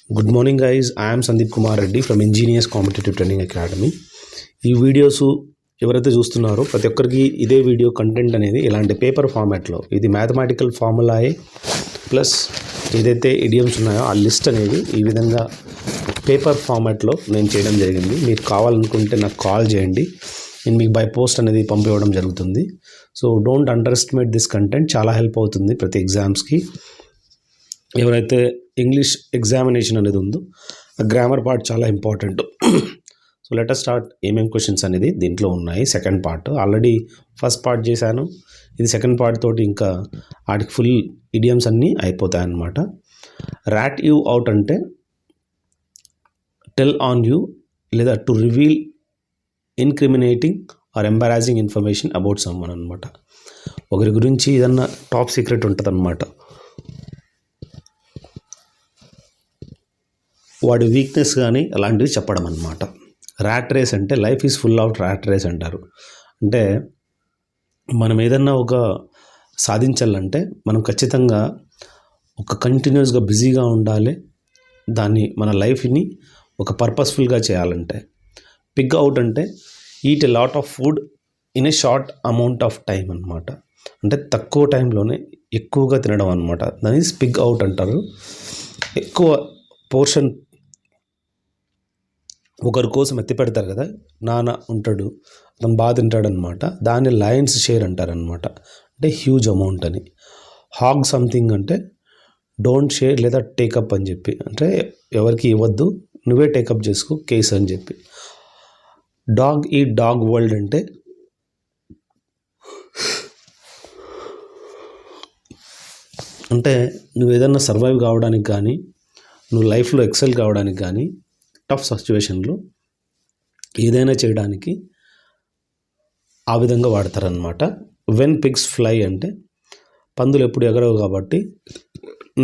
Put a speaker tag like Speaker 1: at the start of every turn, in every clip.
Speaker 1: Good morning, guys. I am Sandeep Kumar Reddy from Engineers Competitive Training Academy. ఈ videos ఎవరైతే చూస్తున్నారో ప్రతి ఒక్కరికి ఇదే వీడియో కంటెంట్ అనేది ఇలాంటి పేపర్ ఫార్మాట్లో, ఇది మ్యాథమెటికల్ ఫార్ములాయే ప్లస్ ఏదైతే ఇడియమ్స్ ఉన్నాయో ఆ లిస్ట్ అనేది ఈ విధంగా పేపర్ ఫార్మాట్లో నేను చేయడం జరిగింది. మీకు కావాలనుకుంటే నాకు కాల్ చేయండి, నేను మీకు బై పోస్ట్ అనేది పంపివ్వడం జరుగుతుంది. So don't under estimate this content, చాలా హెల్ప్ అవుతుంది ప్రతి ఎగ్జామ్స్కి. ఎవరైతే ఇంగ్లీష్ ఎగ్జామినేషన్ అనేది ఉందో ఆ గ్రామర్ పార్ట్ చాలా important. So let us start. ఏమేం క్వశ్చన్స్ అనేది దీంట్లో ఉన్నాయి. Second part already first part చేశాను, ఇది సెకండ్ పార్ట్ తోటి ఇంకా వాటికి ఫుల్ ఇడియమ్స్ అన్నీ అయిపోతాయి అన్నమాట. ర్యాట్ యూ అవుట్ అంటే టెల్ ఆన్ యూ లేదా to reveal incriminating or embarrassing information about someone అనమాట. ఒకరి గురించి ఏదన్నా టాప్ సీక్రెట్ ఉంటుంది అనమాట, వాడి వీక్నెస్ కానీ అలాంటివి చెప్పడం అనమాట. ర్యాట్ రేస్ అంటే life is full of rat race అంటారు. అంటే మనం ఏదన్నా ఒక సాధించాలంటే మనం ఖచ్చితంగా ఒక కంటిన్యూస్గా బిజీగా ఉండాలి, దాన్ని మన లైఫ్ని ఒక పర్పస్ఫుల్గా చేయాలంటే. పిగ్ అవుట్ అంటే eat a lot of food in a short amount of time అనమాట. అంటే తక్కువ టైంలోనే ఎక్కువగా తినడం అనమాట, దాన్ని పిగ్ అవుట్ అంటారు. ఎక్కువ పోర్షన్ ఒకరి కోసం ఎత్తి పెడతారు కదా, నాన్న ఉంటాడు అతను బాగా తింటాడు అనమాట, దాన్ని లయన్స్ షేర్ అంటారనమాట. అంటే హ్యూజ్ అమౌంట్ అని. హాగ్ సంథింగ్ అంటే డోంట్ షేర్ లేదా టేకప్ అని చెప్పి, అంటే ఎవరికి ఇవ్వద్దు, నువ్వే టేకప్ చేసుకో కేస్ అని చెప్పి. డాగ్ ఈ డాగ్ వరల్డ్ అంటే అంటే నువ్వు ఏదన్నా సర్వైవ్ కావడానికి కానీ, నువ్వు లైఫ్లో ఎక్సెల్ కావడానికి కానీ, టఫ్ సిచ్యువేషన్లో ఏదైనా చేయడానికి ఆ విధంగా వాడతారనమాట. వెన్ పిగ్స్ ఫ్లై అంటే పందులు ఎప్పుడు ఎగరవు కాబట్టి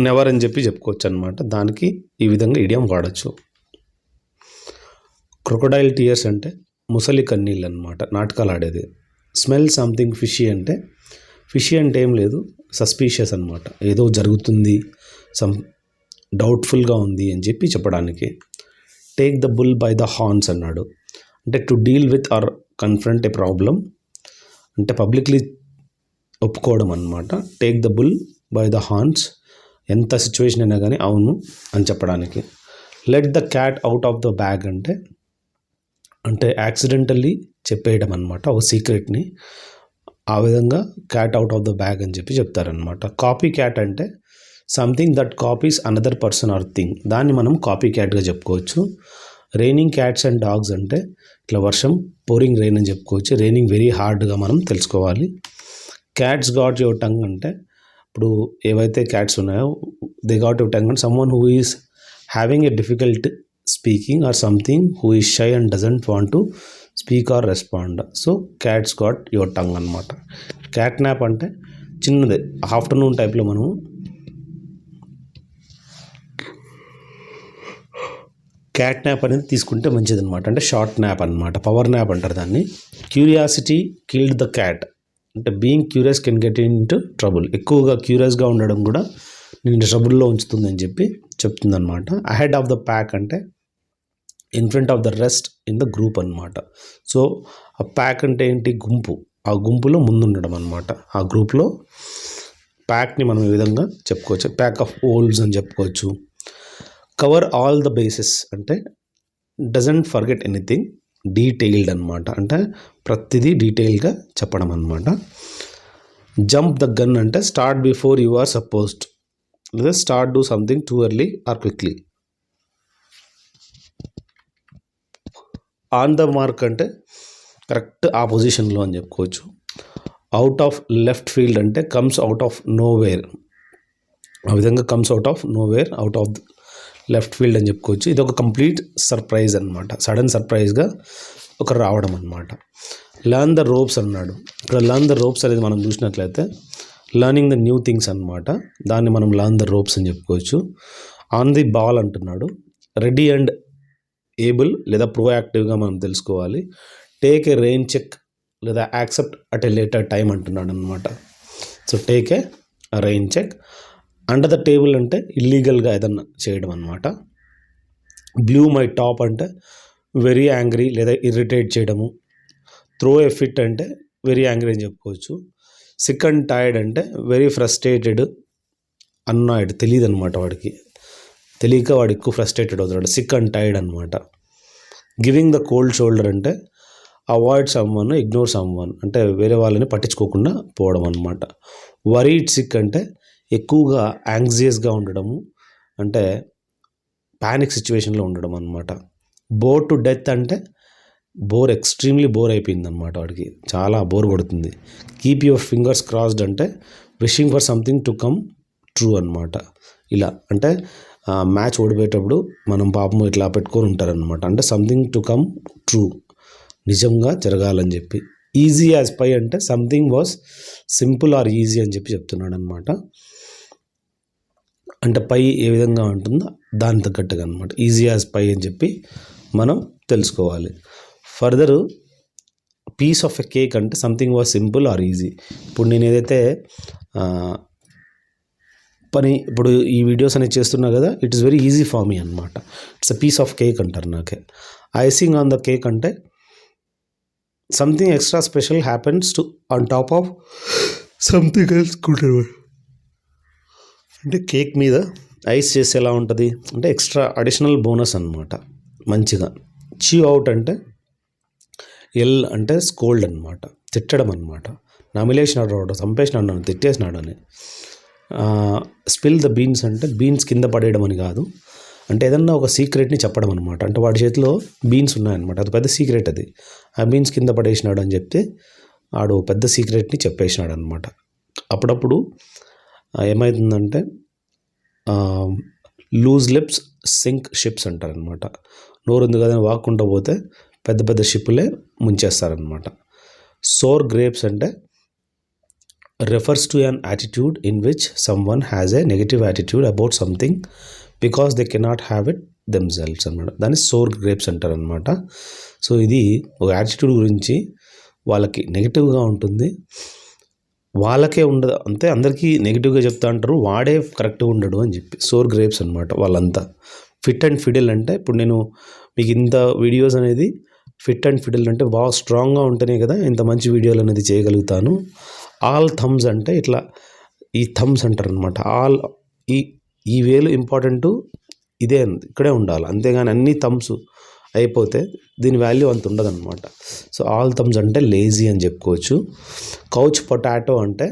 Speaker 1: నెవర్ అని చెప్పి చెప్పుకోవచ్చు అనమాట. దానికి ఈ విధంగా ఇడియం వాడచ్చు. క్రొకడైల్ టీయర్స్ అంటే ముసలి కన్నీళ్ళు అనమాట, నాటకాలు ఆడేది. స్మెల్ సంథింగ్ ఫిషీ అంటే ఫిషీ అంటే ఏం లేదు, సస్పీషియస్ అనమాట, ఏదో జరుగుతుంది, సమ్ డౌట్ఫుల్గా ఉంది అని చెప్పి చెప్పడానికి. Take the bull by the horns అన్నాడు, అంటే to deal with or confront a problem, అంటే పబ్లిక్లీ ఒప్పుకోవడం అనమాట. Take the bull by the horns, ఎంత సిచ్యువేషన్ అయినా కానీ అవును అని చెప్పడానికి. Let the cat out of the bag అంటే అంటే యాక్సిడెంటల్లీ చెప్పేయడం అనమాట, ఒక సీక్రెట్ని. ఆ విధంగా cat out of the bag అని చెప్పి చెప్తారనమాట. కాపీ క్యాట్ అంటే something that copies another person or thing, దాన్ని మనం కాపీ క్యాట్గా చెప్పుకోవచ్చు. రైనింగ్ క్యాట్స్ అండ్ డాగ్స్ అంటే ఇట్లా వర్షం, పోరింగ్ రెయిన్ అని చెప్పుకోవచ్చు. రైనింగ్ వెరీ హార్డ్గా మనం తెలుసుకోవాలి. క్యాట్స్ గాట్ యువర్ టంగ్ అంటే ఇప్పుడు ఏవైతే క్యాట్స్ ఉన్నాయో they got your tongue and someone who is having a difficult speaking or something who is shy and doesn't want to speak or respond. So cat's got your tongue అనమాట. Cat nap అంటే చిన్నదే, afternoon టైప్లో మనము cat nap అనేది తీసుకుంటే మంచిది అనమాట. అంటే షార్ట్ న్యాప్ అనమాట, పవర్ న్యాప్ అంటారు దాన్ని. క్యూరియాసిటీ కిల్డ్ ద క్యాట్ అంటే being curious can get into trouble, ఎక్కువగా క్యూరియస్గా ఉండడం కూడా నేను ట్రబుల్లో ఉంచుతుందని చెప్పి చెప్తుందనమాట. అహెడ్ ఆఫ్ ద ప్యాక్ అంటే in front of the rest in the group అనమాట. సో ఆ ప్యాక్ అంటే ఏంటి, గుంపు, ఆ గుంపులో ముందుండడం అనమాట. ఆ గ్రూప్లో ప్యాక్ని మనం ఈ విధంగా చెప్పుకోవచ్చు. ప్యాక్ ఆఫ్ ఓల్వ్స్ అని చెప్పుకోవచ్చు. కవర్ ఆల్ ద బేసెస్ అంటే డజంట్ ఫర్గెట్ ఎనీథింగ్, డీటెయిల్డ్ అనమాట, అంటే ప్రతిదీ డీటెయిల్గా చెప్పడం అనమాట. జంప్ ద గన్ అంటే start before you are supposed, లేదా start do something too early or quickly. On the mark అంటే కరెక్ట్ ఆ పొజిషన్లో అని చెప్పుకోవచ్చు. అవుట్ ఆఫ్ లెఫ్ట్ ఫీల్డ్ అంటే కమ్స్ అవుట్ ఆఫ్ నోవేర్, ఆ విధంగా comes out of nowhere, out of left field అని చెప్పుకోవచ్చు. ఇది ఒక కంప్లీట్ సర్ప్రైజ్ అనమాట, సడన్ సర్ప్రైజ్గా ఒక రావడం అనమాట. లర్న్ ద రోప్స్ అన్నాడు. ఇక్కడ లర్న్ ద రోప్స్ అనేది మనం చూసినట్లయితే లర్నింగ్ ద న్యూ థింగ్స్ అనమాట, దాన్ని మనం లర్న్ ద రోప్స్ అని చెప్పుకోవచ్చు. ఆన్ ది బాల్ అంటున్నాడు, రెడీ అండ్ ఏబుల్ లేదా ప్రోయాక్టివ్గా మనం తెలుసుకోవాలి. టేక్ ఏ రెయిన్ చెక్ లేదా accept at a later time అంటున్నాడు అనమాట. So take a rain check. Under the table అంటే ఇల్లీగల్గా ఏదన్నా చేయడం అనమాట. బ్లూ మై టాప్ అంటే వెరీ యాంగ్రీ లేదా ఇరిటేట్ చేయడము. త్రో ఎ ఫిట్ అంటే వెరీ యాంగ్రీ అని చెప్పుకోవచ్చు. సిక్ అండ్ టైర్డ్ అంటే వెరీ ఫ్రస్ట్రేటెడ్, అన్నాయిడ్ తెలియదు అనమాట వాడికి, తెలియక వాడు ఎక్కువ ఫ్రస్ట్రేటెడ్ అవుతాడు. సిక్ అండ్ టైర్డ్ అనమాట. గివింగ్ ద కోల్డ్ షోల్డర్ అంటే అవాయిడ్ సమ్వన్, ఇగ్నోర్ సమ్వన్ అంటే వేరే వాళ్ళని పట్టించుకోకుండా పోవడం అనమాట. వరీడ్ సిక్ అంటే ఎక్కువగా యాంగ్జియస్గా ఉండడము, అంటే పానిక్ సిచ్యువేషన్లో ఉండడం అనమాట. బోర్ టు డెత్ అంటే ఎక్స్ట్రీమ్లీ బోర్ అయిపోయింది అనమాట వాడికి, చాలా బోర్ కొడుతుంది. కీప్ యువర్ ఫింగర్స్ క్రాస్డ్ అంటే wishing for something to come true అనమాట. ఇలా అంటే మ్యాచ్ ఓడిపోయేటప్పుడు మనం పాపము ఇట్లా పెట్టుకొని ఉంటారనమాట, అంటే సంథింగ్ టు కమ్ ట్రూ, నిజంగా జరగాలని చెప్పి. ఈజీ యాజ్ పై అంటే something was simple or easy అని చెప్పి చెప్తున్నాడు అనమాట. అంటే పై ఏ విధంగా ఉంటుందో దాని తగ్గట్టుగా అనమాట. ఈజీ యాజ్ పై అని చెప్పి మనం తెలుసుకోవాలి. Further piece of a cake అంటే something was simple or easy. ఇప్పుడు నేను ఏదైతే ఇప్పుడు ఈ వీడియోస్ అనేవి చేస్తున్నా కదా, it is very easy for me అనమాట. It's a piece of cake అంటారు నాకే. ఐసింగ్ ఆన్ ద కేక్ అంటే something extra special happens to on top of something else good. అంటే కేక్ మీద ఐస్ చేసి ఎలా ఉంటుంది అంటే ఎక్స్ట్రా అడిషనల్ బోనస్ అనమాట మంచిగా. చీవ్ అవుట్ అంటే ఎల్ అంటే స్కోల్డ్ అనమాట, తిట్టడం అనమాట. నమిలేసినాడు వాడు, చంపేసినాడు నన్ను, తిట్టేసినాడు అని. స్పిల్ ద బీన్స్ అంటే బీన్స్ కింద పడేయడం అని కాదు, అంటే ఏదన్నా ఒక సీక్రెట్ని చెప్పడం అనమాట. అంటే వాడి చేతిలో బీన్స్ ఉన్నాయన్నమాట, అది పెద్ద సీక్రెట్, అది ఆ బీన్స్ కింద పడేసినాడు అని చెప్తే వాడు పెద్ద సీక్రెట్ని చెప్పేసినాడు అనమాట. అప్పుడప్పుడు ఏమవుతుందంటే లూజ్ లిప్స్ సింక్ షిప్స్ అంటారనమాట. నోరు ఉంది కదా వాక్కుంటూ పోతే పెద్ద పెద్ద షిప్పులే ముంచేస్తారనమాట. సోర్ గ్రేప్స్ అంటే refers to an attitude in which someone has a negative attitude about something because they cannot have it themselves అన్నమాట. దాన్ని సోర్ గ్రేప్స్ అంటారు అనమాట. సో ఇది ఒక యాటిట్యూడ్ గురించి, వాళ్ళకి నెగిటివ్గా ఉంటుంది, వాళ్ళకే ఉండదు, అంతే అందరికీ నెగిటివ్గా చెప్తా అంటారు, వాడే కరెక్ట్గా ఉండడు అని చెప్పి. సోర్ గ్రేప్స్ అనమాట వాళ్ళంతా. ఫిట్ అండ్ ఫిడిల్ అంటే ఇప్పుడు నేను మీకు ఇంత వీడియోస్ అనేది ఫిట్ అండ్ ఫిడిల్ అంటే బాగా స్ట్రాంగ్గా ఉంటేనే కదా ఇంత మంచి వీడియోలు అనేది చేయగలుగుతాను. ఆల్ థమ్స్ అంటే ఇట్లా ఈ థమ్స్ అంటారు అనమాట. ఆల్ ఈ వేలు ఇంపార్టెంట్, ఇదే ఇక్కడే ఉండాలి, అంతేగాని అన్ని థమ్స్ అయిపోతే దీని వాల్యూ అంత ఉండదన్నమాట. సో ఆల్ థమ్స్ అంటే లేజీ అని చెప్పుకోవచ్చు. కౌచ్ పొటాటో అంటే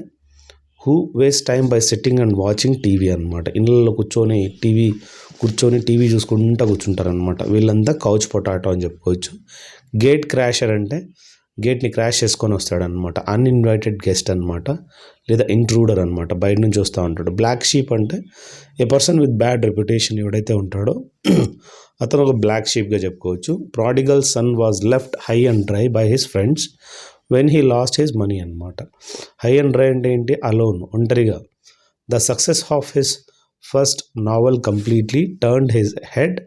Speaker 1: who waste time by sitting and watching TV అనమాట. ఇళ్ళల్లో కూర్చొని టీవీ చూసుకుంటూ కూర్చుంటారనమాట, వీళ్ళంతా కౌచ్ పొటాటో అని చెప్పుకోవచ్చు. గేట్ క్రాషర్ అంటే గేట్ని క్రాష్ చేసుకొని వస్తాడనమాట, అన్ఇన్వైటెడ్ గెస్ట్ అనమాట, లేదా ఇంట్రూడర్ అనమాట, బయట నుంచి వస్తూ ఉంటాడు. బ్లాక్ షీప్ అంటే a person with bad reputation ఎవడైతే ఉంటాడో అతను ఒక బ్లాక్ షీప్గా చెప్పుకోవచ్చు. Prodigal son was left high and dry by his friends when he lost his money అనమాట. హై అండ్ డ్రై అంటే ఏంటి, అలోన్, ఒంటరిగా. The success of his first novel completely turned his head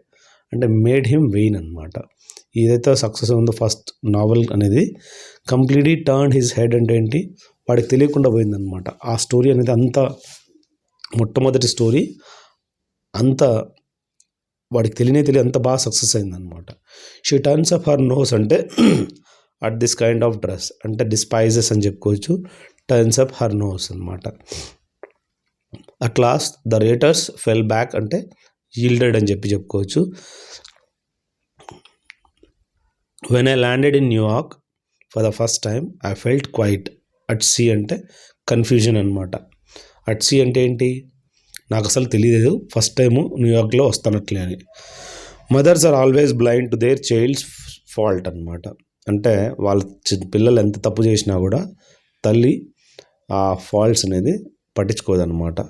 Speaker 1: అంటే మేడ్ హిమ్ వెయిన్ అనమాట. ఏదైతే success ఉందో first novel అనేది completely turn his head అంటే ఏంటి, వాడికి తెలియకుండా పోయిందనమాట. ఆ స్టోరీ అనేది అంత మొట్టమొదటి స్టోరీ అంత వాడికి తెలియ అంత బాగా సక్సెస్ అయిందనమాట. She turns up her nose అంటే at this kind of dress అంటే డిస్పైజెస్ అని చెప్పుకోవచ్చు. టర్న్స్ అప్ హర్ నోస్ అనమాట. At last the raiders fell back అంటే యీల్డెడ్ అని చెప్పుకోవచ్చు. When I landed in New York for the first time I felt quite at sea అంటే confusion అనమాట. At sea అంటే ఏంటి, నాకు అసలు తెలియలేదు ఫస్ట్ టైము న్యూయార్క్లో వస్తానట్లే అని. Mothers are always blind to their child's fault అనమాట. అంటే వాళ్ళ పిల్లలు ఎంత తప్పు చేసినా కూడా తల్లి ఆ ఫాల్ట్స్ అనేది పట్టించుకోదన్నమాట.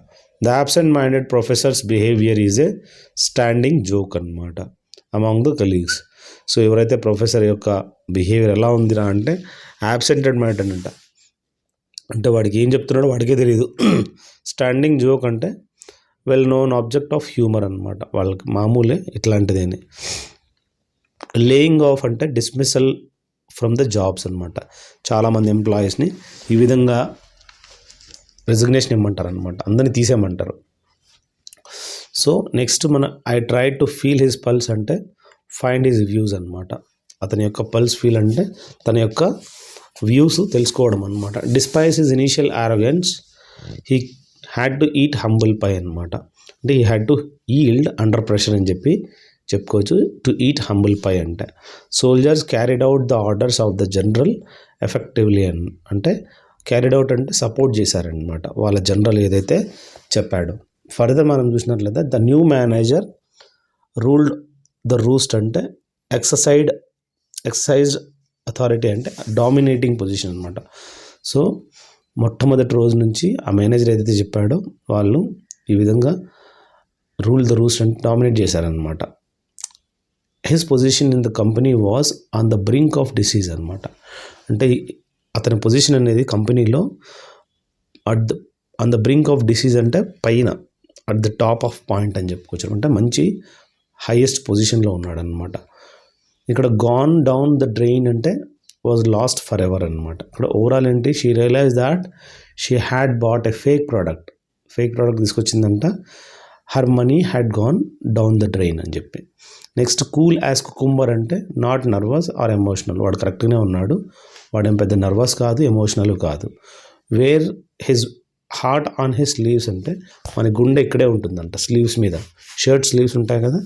Speaker 1: The absent minded professor's behaviour is a standing joke అనమాట అమాంగ్ ద కలీగ్స్. సో ఎవరైతే ప్రొఫెసర్ యొక్క బిహేవియర్ ఎలా ఉందిరా అంటే యాబ్సెంటెడ్ మైండెడ్ అంట, అంటే వాడికి ఏం చెప్తున్నాడో వాడికే తెలియదు. స్టాండింగ్ జోక్ అంటే well known object of humour అనమాట, వాళ్ళకి మామూలే ఇట్లాంటిదేని. లేయింగ్ ఆఫ్ అంటే డిస్మిసల్ ఫ్రమ్ ద జాబ్స్ అనమాట. చాలామంది ఎంప్లాయీస్ని ఈ విధంగా రెసిగ్నేషన్ ఇమ్మంటారు అనమాట, అందరినీ తీసేయమంటారు. So next I try to feel his pulse అంటే ఫైండ్ హిస్ వ్యూస్ అనమాట. అతని యొక్క పల్స్ ఫీల్ అంటే తన యొక్క వ్యూస్ తెలుసుకోవడం అనమాట. Despise his initial arrogance he had to eat humble pie అనమాట. అంటే he had to yield under pressure అని చెప్పుకోవచ్చు. టు ఈట్ హంబుల్ పై అంటే soldiers carried out the orders of the general effectively అంటే క్యారీడ్ అవుట్ అంటే support చేశారనమాట వాళ్ళ general ఏదైతే చెప్పాడో. ఫర్దర్ మనం చూసినట్లయితే the new manager ruled the roost అంటే ఎక్సర్సైజ్డ్ అథారిటీ అంటే డామినేటింగ్ పొజిషన్ అనమాట. సో మొట్టమొదటి రోజు నుంచి ఆ మేనేజర్ ఏదైతే చెప్పాడో వాళ్ళు ఈ విధంగా రూల్ ద రూస్ట్ అంటే డామినేట్ చేశారనమాట. His position in the company was on the brink of disease అనమాట. అంటే అతని పొజిషన్ అనేది కంపెనీలో on the brink of disease అంటే పైన at the top of point అని చెప్పుకోవచ్చు. అంటే మంచి హైయెస్ట్ పొజిషన్లో ఉన్నాడనమాట. ఇక్కడ గాన్ డౌన్ ద డ్రెయిన్ అంటే వాజ్ లాస్ట్ ఫర్ ఎవర్ అనమాట. ఇక్కడ ఓవరాల్ ఏంటి, she realise that she had bought a fake product తీసుకొచ్చిందంట. Her money had gone down the drain అని చెప్పి. నెక్స్ట్ కూల్ యాజ్ కుకుంబర్ అంటే నాట్ నర్వస్ ఆర్ ఎమోషనల్. వాడు కరెక్ట్గానే ఉన్నాడు, వాడేం పెద్ద నర్వస్ కాదు, ఎమోషనల్ కాదు. Wear his heart on his sleeves అంటే మన గుండె ఇక్కడే ఉంటుందంట, స్లీవ్స్ మీద. షర్ట్ స్లీవ్స్ ఉంటాయి కదా,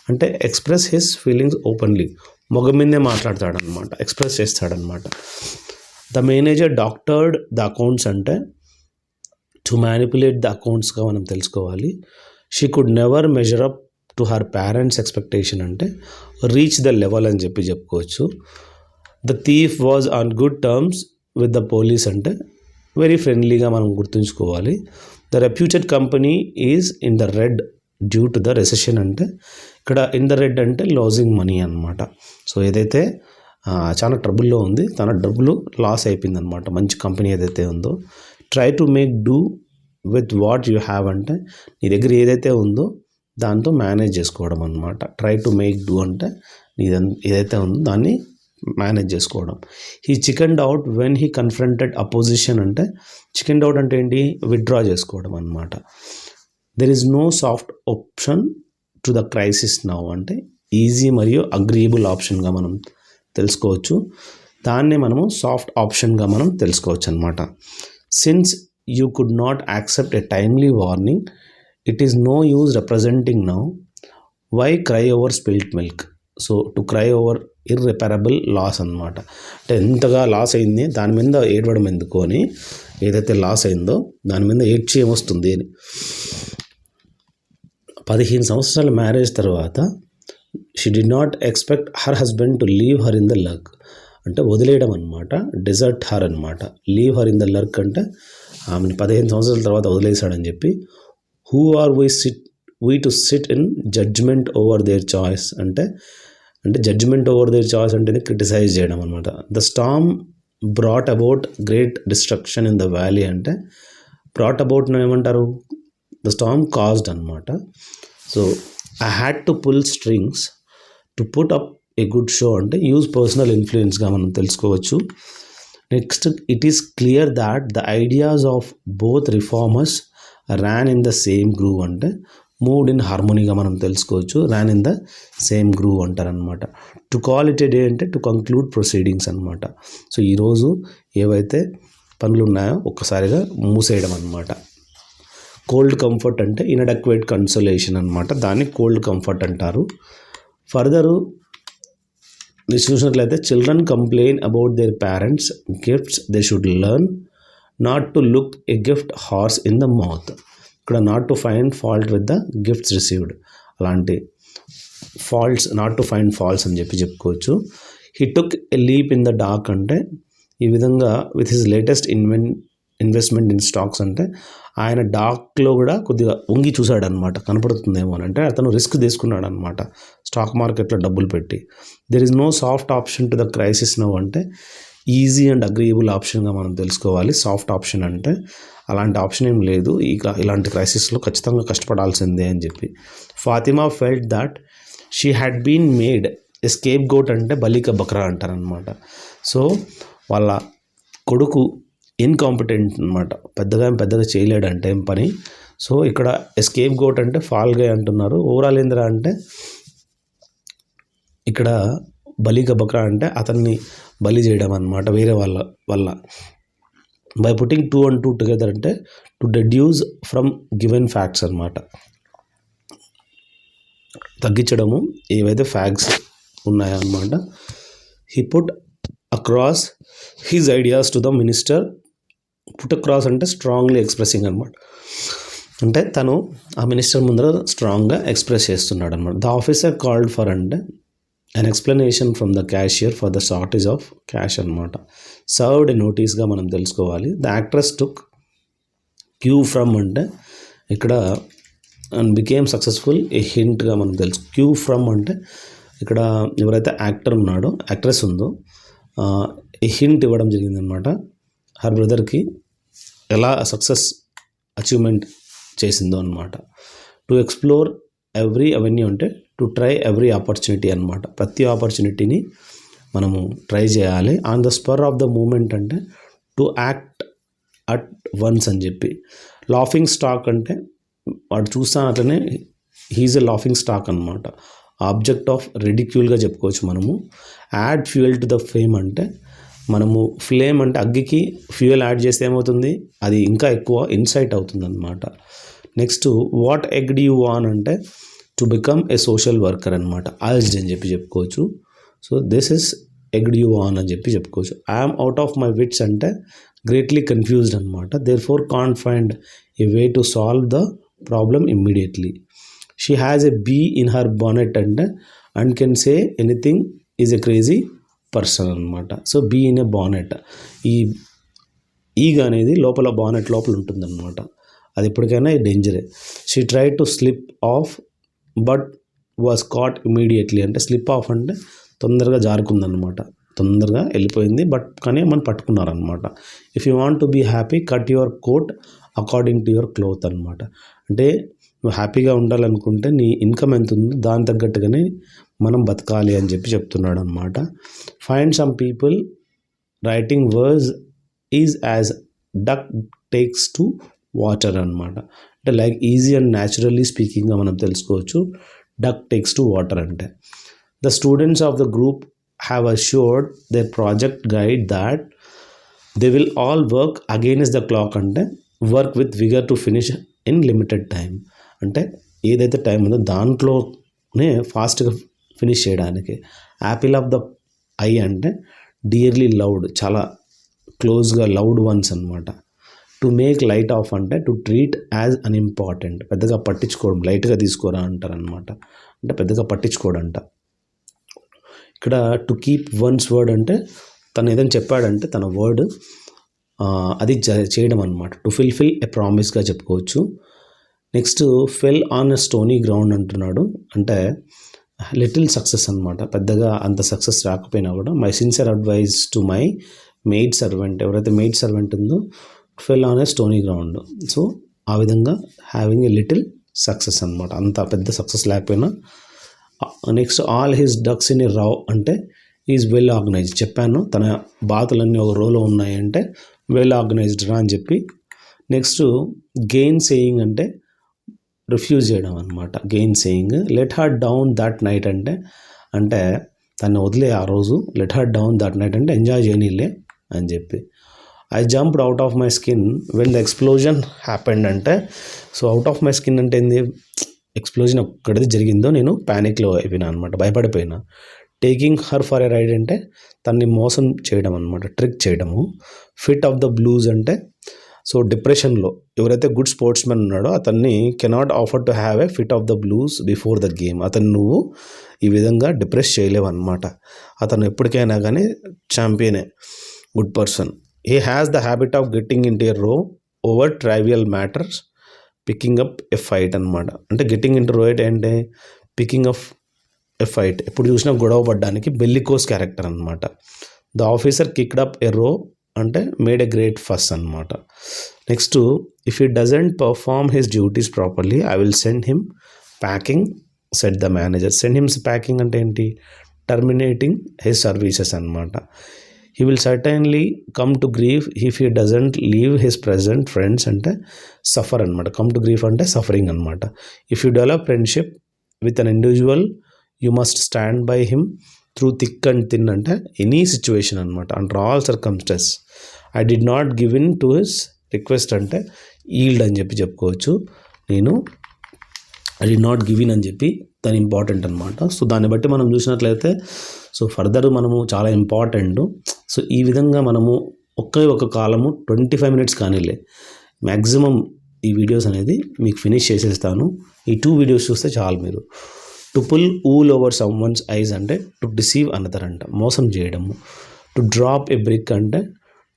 Speaker 1: అంటే ఎక్స్ప్రెస్ హిస్ ఫీలింగ్స్ ఓపెన్లీ, మొగ మీదే మాట్లాడతాడనమాట, ఎక్స్ప్రెస్ చేస్తాడనమాట. The manager doctored the accounts అంటే టు మ్యానిపులేట్ ద అకౌంట్స్గా మనం తెలుసుకోవాలి. She could never measure up to her parents expectation అంటే రీచ్ ద లెవెల్ అని చెప్పుకోవచ్చు. The thief was on good terms with the police అంటే వెరీ ఫ్రెండ్లీగా మనం గుర్తుంచుకోవాలి. The reputed company is in the red due to the recession అంటే ఇక్కడ in the red అంటే లాజింగ్ మనీ అనమాట. సో ఏదైతే చాలా ట్రబుల్లో ఉంది, తన డబ్బులు లాస్ అయిపోయింది అనమాట మంచి కంపెనీ ఏదైతే ఉందో. Try to make do with what you have అంటే నీ దగ్గర ఏదైతే ఉందో దాంతో మేనేజ్ చేసుకోవడం అనమాట. ట్రై టు మేక్ డూ అంటే ఏదైతే ఉందో దాన్ని మేనేజ్ చేసుకోవడం. He chickened out when he confronted opposition అంటే చికెన్డ్ అవుట్ అంటే ఏంటి, విత్డ్రా చేసుకోవడం అనమాట. There is no soft option to the crisis now అంటే ఈజీ మరియు అగ్రీయబుల్ ఆప్షన్గా మనం తెలుసుకోవచ్చు. దాన్నే మనము సాఫ్ట్ ఆప్షన్గా మనం తెలుసుకోవచ్చు అనమాట. Since you could not accept a timely warning it is no use representing now why cry over spilt milk. So to cry over irreparable loss అనమాట. అంటే ఎంతగా లాస్ అయింది దాని మీద ఏడవడం ఎందుకు అని, ఏదైతే లాస్ అయిందో దాని మీద ఏడ్చి ఏమొస్తుంది అని. 15 సంవత్సరాల మ్యారేజ్ తర్వాత she did not expect her husband to leave her in the lurch అంటే వదిలేయడం అనమాట, డెజర్ట్ హర్ అనమాట. Leave her in the lurch అంటే ఆమెను 15 సంవత్సరాల తర్వాత వదిలేశాడని చెప్పి. Who are we to sit in judgement over their choice అంటే జడ్జ్మెంట్ ఓవర్ దేర్ చాయిస్ అంటే క్రిటిసైజ్ చేయడం అనమాట. The storm brought about great destruction in the valley అంటే బ్రాట్ అబౌట్ ఏమంటారు, ద స్టామ్ కాజ్డ్ అనమాట. So I had to pull strings to put up a good show అంటే use personal ఇన్ఫ్లుయెన్స్గా మనం తెలుసుకోవచ్చు. Next it is clear that the ideas of both reformers ran in the same groove అంటే mood in హార్మోనీగా మనం తెలుసుకోవచ్చు. Ran in the same groove అంటారనమాట. To call it a day అంటే టు కంక్లూడ్ ప్రొసీడింగ్స్ అనమాట. సో ఈరోజు ఏవైతే పనులు ఉన్నాయో ఒక్కసారిగా మూసేయడం అనమాట. కోల్డ్ కంఫర్ట్ అంటే ఇన్అడక్వేట్ కన్సోలేషన్ అనమాట, దాన్ని కోల్డ్ కంఫర్ట్ అంటారు. ఫర్దరు చూసినట్లయితే children complain about their parents gifts they should learn not to look a gift horse in the mouth. ఇక్కడ not to find fault with the gifts received అలాంటి faults, not to find faults అని చెప్పుకోవచ్చు. He took a leap in the dark అంటే ఈ విధంగా with his latest investment in stocks అంటే ఆయన డార్క్లో కూడా కొద్దిగా ఉంగి చూశాడనమాట, కనపడుతుందేమో అని. అంటే అతను రిస్క్ తీసుకున్నాడు అనమాట స్టాక్ మార్కెట్లో డబ్బులు పెట్టి. There is no soft option to the crisis now అంటే ఈజీ అండ్ అగ్రీయబుల్ ఆప్షన్గా మనం తెలుసుకోవాలి. సాఫ్ట్ ఆప్షన్ అంటే అలాంటి ఆప్షన్ ఏం లేదు, ఇలాంటి క్రైసిస్లో ఖచ్చితంగా కష్టపడాల్సిందే అని చెప్పి. Fatima felt that she had been made escape goat అంటే బలిక బక్రా అంటారనమాట. సో వాళ్ళ కొడుకు ఇన్కాంపిటెంట్ అనమాట, పెద్దగా చేయలేడంటే ఏం పని. సో ఇక్కడ ఎస్కేప్ గోట్ అంటే ఫాల్ గై అంటున్నారు. ఓవరాల్ ఏందిరా అంటే ఇక్కడ బలిక బక్రా అంటే అతన్ని బలి చేయడం అనమాట వేరే వాళ్ళ వల్ల. బై పుట్టింగ్ 2 and 2 టుగెదర్ అంటే to deduce from given facts అనమాట. తగ్గించడము ఏవైతే ఫ్యాక్ట్స్ ఉన్నాయన్నమాట. He put across his ideas to the minister. Put across అంటే స్ట్రాంగ్లీ ఎక్స్ప్రెసింగ్ అనమాట. అంటే తను ఆ మినిస్టర్ ముందర స్ట్రాంగ్గా ఎక్స్ప్రెస్ చేస్తున్నాడు అనమాట. ద ఆఫీసర్ కాల్డ్ ఫర్ అంటే an explanation from the cashier for the shortage of cash అనమాట. సర్వ్డ్ నోటీస్గా మనం తెలుసుకోవాలి. The actress took queue from అంటే ఇక్కడ అండ్ బికేమ్ సక్సెస్ఫుల్ ఏ హింట్గా మనం తెలుసు. క్యూ ఫ్రమ్ అంటే ఇక్కడ ఎవరైతే యాక్టర్ ఉన్నాడో యాక్ట్రెస్ ఉందో ఏ హింట్ ఇవ్వడం జరిగిందనమాట హర్ బ్రదర్కి ఎలా సక్సెస్ అచీవ్మెంట్ చేసిందో అనమాట. టు ఎక్స్ప్లోర్ ఎవ్రీ అవెన్యూ అంటే టు ట్రై ఎవ్రీ ఆపర్చునిటీ అనమాట. ప్రతి ఆపర్చునిటీని మనము ట్రై చేయాలి. On the spur of the moment అంటే టు యాక్ట్ అట్ వన్స్ అని చెప్పి. లాఫింగ్ స్టాక్ అంటే వాడు చూస్తాను అట్లనే హీజ్ ఎ లాఫింగ్ స్టాక్ అనమాట. ఆబ్జెక్ట్ ఆఫ్ రెడిక్యూల్గా చెప్పుకోవచ్చు మనము. Add fuel to the flame అంటే మనము ఫ్లేమ్ అంటే అగ్గికి ఫ్యూయల్ యాడ్ చేస్తే ఏమవుతుంది, అది ఇంకా ఎక్కువ ఇన్సైట్ అవుతుంది అనమాట. Next what egged you on అంటే to become a social worker అనమాట. అర్జ్డ్ అని చెప్పి చెప్పుకోవచ్చు. So this is egged you on అని చెప్పి చెప్పుకోవచ్చు. I'm out of my wits అంటే గ్రేట్లీ కన్ఫ్యూజ్డ్ అనమాట. Therefore can't find a way to solve the problem immediately. She has a bee in her bonnet అంటే and can say anything is a crazy person అనమాట. So bee in a bonnet, ఈ ఈగ అనేది లోపల bonnet లోపల ఉంటుందన్నమాట. అది ఎప్పటికైనా డేంజరే. She try to slip off but was caught immediately అంటే స్లిప్ ఆఫ్ అంటే తొందరగా జారుకుందనమాట, తొందరగా వెళ్ళిపోయింది. బట్ కానీ మనం పట్టుకున్నారనమాట. If you want to be happy cut your coat according to your cloth అనమాట. అంటే నువ్వు హ్యాపీగా ఉండాలనుకుంటే నీ ఇన్కమ్ ఎంత ఉందో దాని తగ్గట్టుగానే మనం బతకాలి అని చెప్పి చెప్తున్నాడు అనమాట. Find some people writing words is as duck takes to water అనమాట. అంటే లైక్ ఈజీ అండ్ న్యాచురల్లీ స్పీకింగ్గా మనం తెలుసుకోవచ్చు డక్ టేక్స్ టు వాటర్ అంటే. The students of the group have assured their project guide that they will all work against the clock అంటే work with vigour to finish in limited time. అంటే ఏదైతే time ఉందో దాంట్లోనే ఫాస్ట్గా finish చేయడానికి. Apple of the eye అంటే dearly loved, చాలా క్లోజ్గా లవ్డ్ వన్స్ అనమాట. టు మేక్ లైట్ ఆఫ్ అంటే టు ట్రీట్ యాజ్ అన్ఇంపార్టెంట్, పెద్దగా పట్టించుకోవడం, లైట్గా తీసుకోరా అంటారనమాట. అంటే పెద్దగా పట్టించుకోడంట. ఇక్కడ టు కీప్ వన్స్ వర్డ్ అంటే తను ఏదైనా చెప్పాడంటే తన వర్డ్ అది చేయడం అనమాట. టు ఫిల్ఫిల్ ఎ ప్రామిస్గా చెప్పుకోవచ్చు. Next fell on a stony ground అంటున్నాడు. అంటే లిటిల్ సక్సెస్ అనమాట, పెద్దగా అంత సక్సెస్ రాకపోయినా కూడా. My sincere advice to my maid servant, ఎవరైతే మెయిడ్ సర్వెంట్ ఉందో fell on a stony ground. So ఆ విధంగా హ్యావింగ్ ఏ లిటిల్ సక్సెస్ అనమాట, అంత పెద్ద సక్సెస్ లేకపోయినా. Next all his ducks in a row అంటే ఈజ్ వెల్ ఆర్గనైజ్డ్. చెప్పాను తన బాతులన్నీ ఒక రోలో ఉన్నాయంటే వెల్ ఆర్గనైజ్డ్ రా అని చెప్పి. నెక్స్ట్ గెయిన్ సేయింగ్ అంటే రిఫ్యూజ్ చేయడం అనమాట. Gainsaying. Let her down that night అంటే అంటే తను వదిలే ఆ రోజు. Let her down that night అంటే ఎంజాయ్ చేయనిలే అని చెప్పి. I jumped out of my skin when the explosion happened అంటే so out of my skin అంటే ఏంది, ఎక్స్ప్లోజన్ ఒక్కడిది జరిగిందో నేను ప్యానిక్లో అయిపోయినా అనమాట, భయపడిపోయినా. Taking her for a ride అంటే తన్ని మోసం చేయడం అనమాట, ట్రిక్ చేయడము. ఫిట్ ఆఫ్ ద బ్లూస్ అంటే సో డిప్రెషన్లో ఎవరైతే గుడ్ స్పోర్ట్స్ మెన్ ఉన్నాడో అతన్ని cannot offer to have a fit of the blues before the game. అతను నువ్వు ఈ విధంగా డిప్రెస్ చేయలేవు అనమాట. అతను ఎప్పటికైనా కానీ ఛాంపియనే, good person. He has the habit of getting into a row over trivial matters picking up a fight అనమాట. అంటే గెట్టింగ్ ఇన్ టు రో అంటే పికింగ్ అప్ ఎ ఫైట్, ఎప్పుడు చూసినా గొడవ పడ్డానికి బెల్లికోస్ క్యారెక్టర్ అనమాట. ద ఆఫీసర్ కిక్డ్ అప్ ఎ రో అంటే మేడ్ ఎ గ్రేట్ ఫస్ అనమాట. Next if he doesn't perform his duties properly I will send him packing set the manager. Send hymns packing అంటే ఏంటి, టర్మినేటింగ్ హిస్ సర్వీసెస్ అనమాట. He will certainly come to grief if he doesn't leave his present friends అంటే suffer అనమాట. Come to grief అంటే suffering అనమాట. If you develop friendship with an individual you must stand by him through thick and thin అంటే any situation అనమాట, under all circumstance. I did not give in to his request అంటే yield అని చెప్పి చెప్పుకోవచ్చు. నేను I did not give in అని చెప్పి దాని ఇంపార్టెంట్ అనమాట. సో దాన్ని బట్టి మనం చూసినట్లయితే సో ఫర్దర్ మనము చాలా ఇంపార్టెంట్. సో ఈ విధంగా మనము ఒక కాలము 25 minutes కానీలే మ్యాక్సిమం ఈ వీడియోస్ అనేది మీకు ఫినిష్ చేసేస్తాను. ఈ 2 వీడియోస్ చూస్తే చాలు మీరు. To pull wool over someone's eyes అంటే టు డిసీవ్ అనదర్ అంట, మోసం చేయడము. టు డ్రాప్ ఏ బ్రిక్ అంటే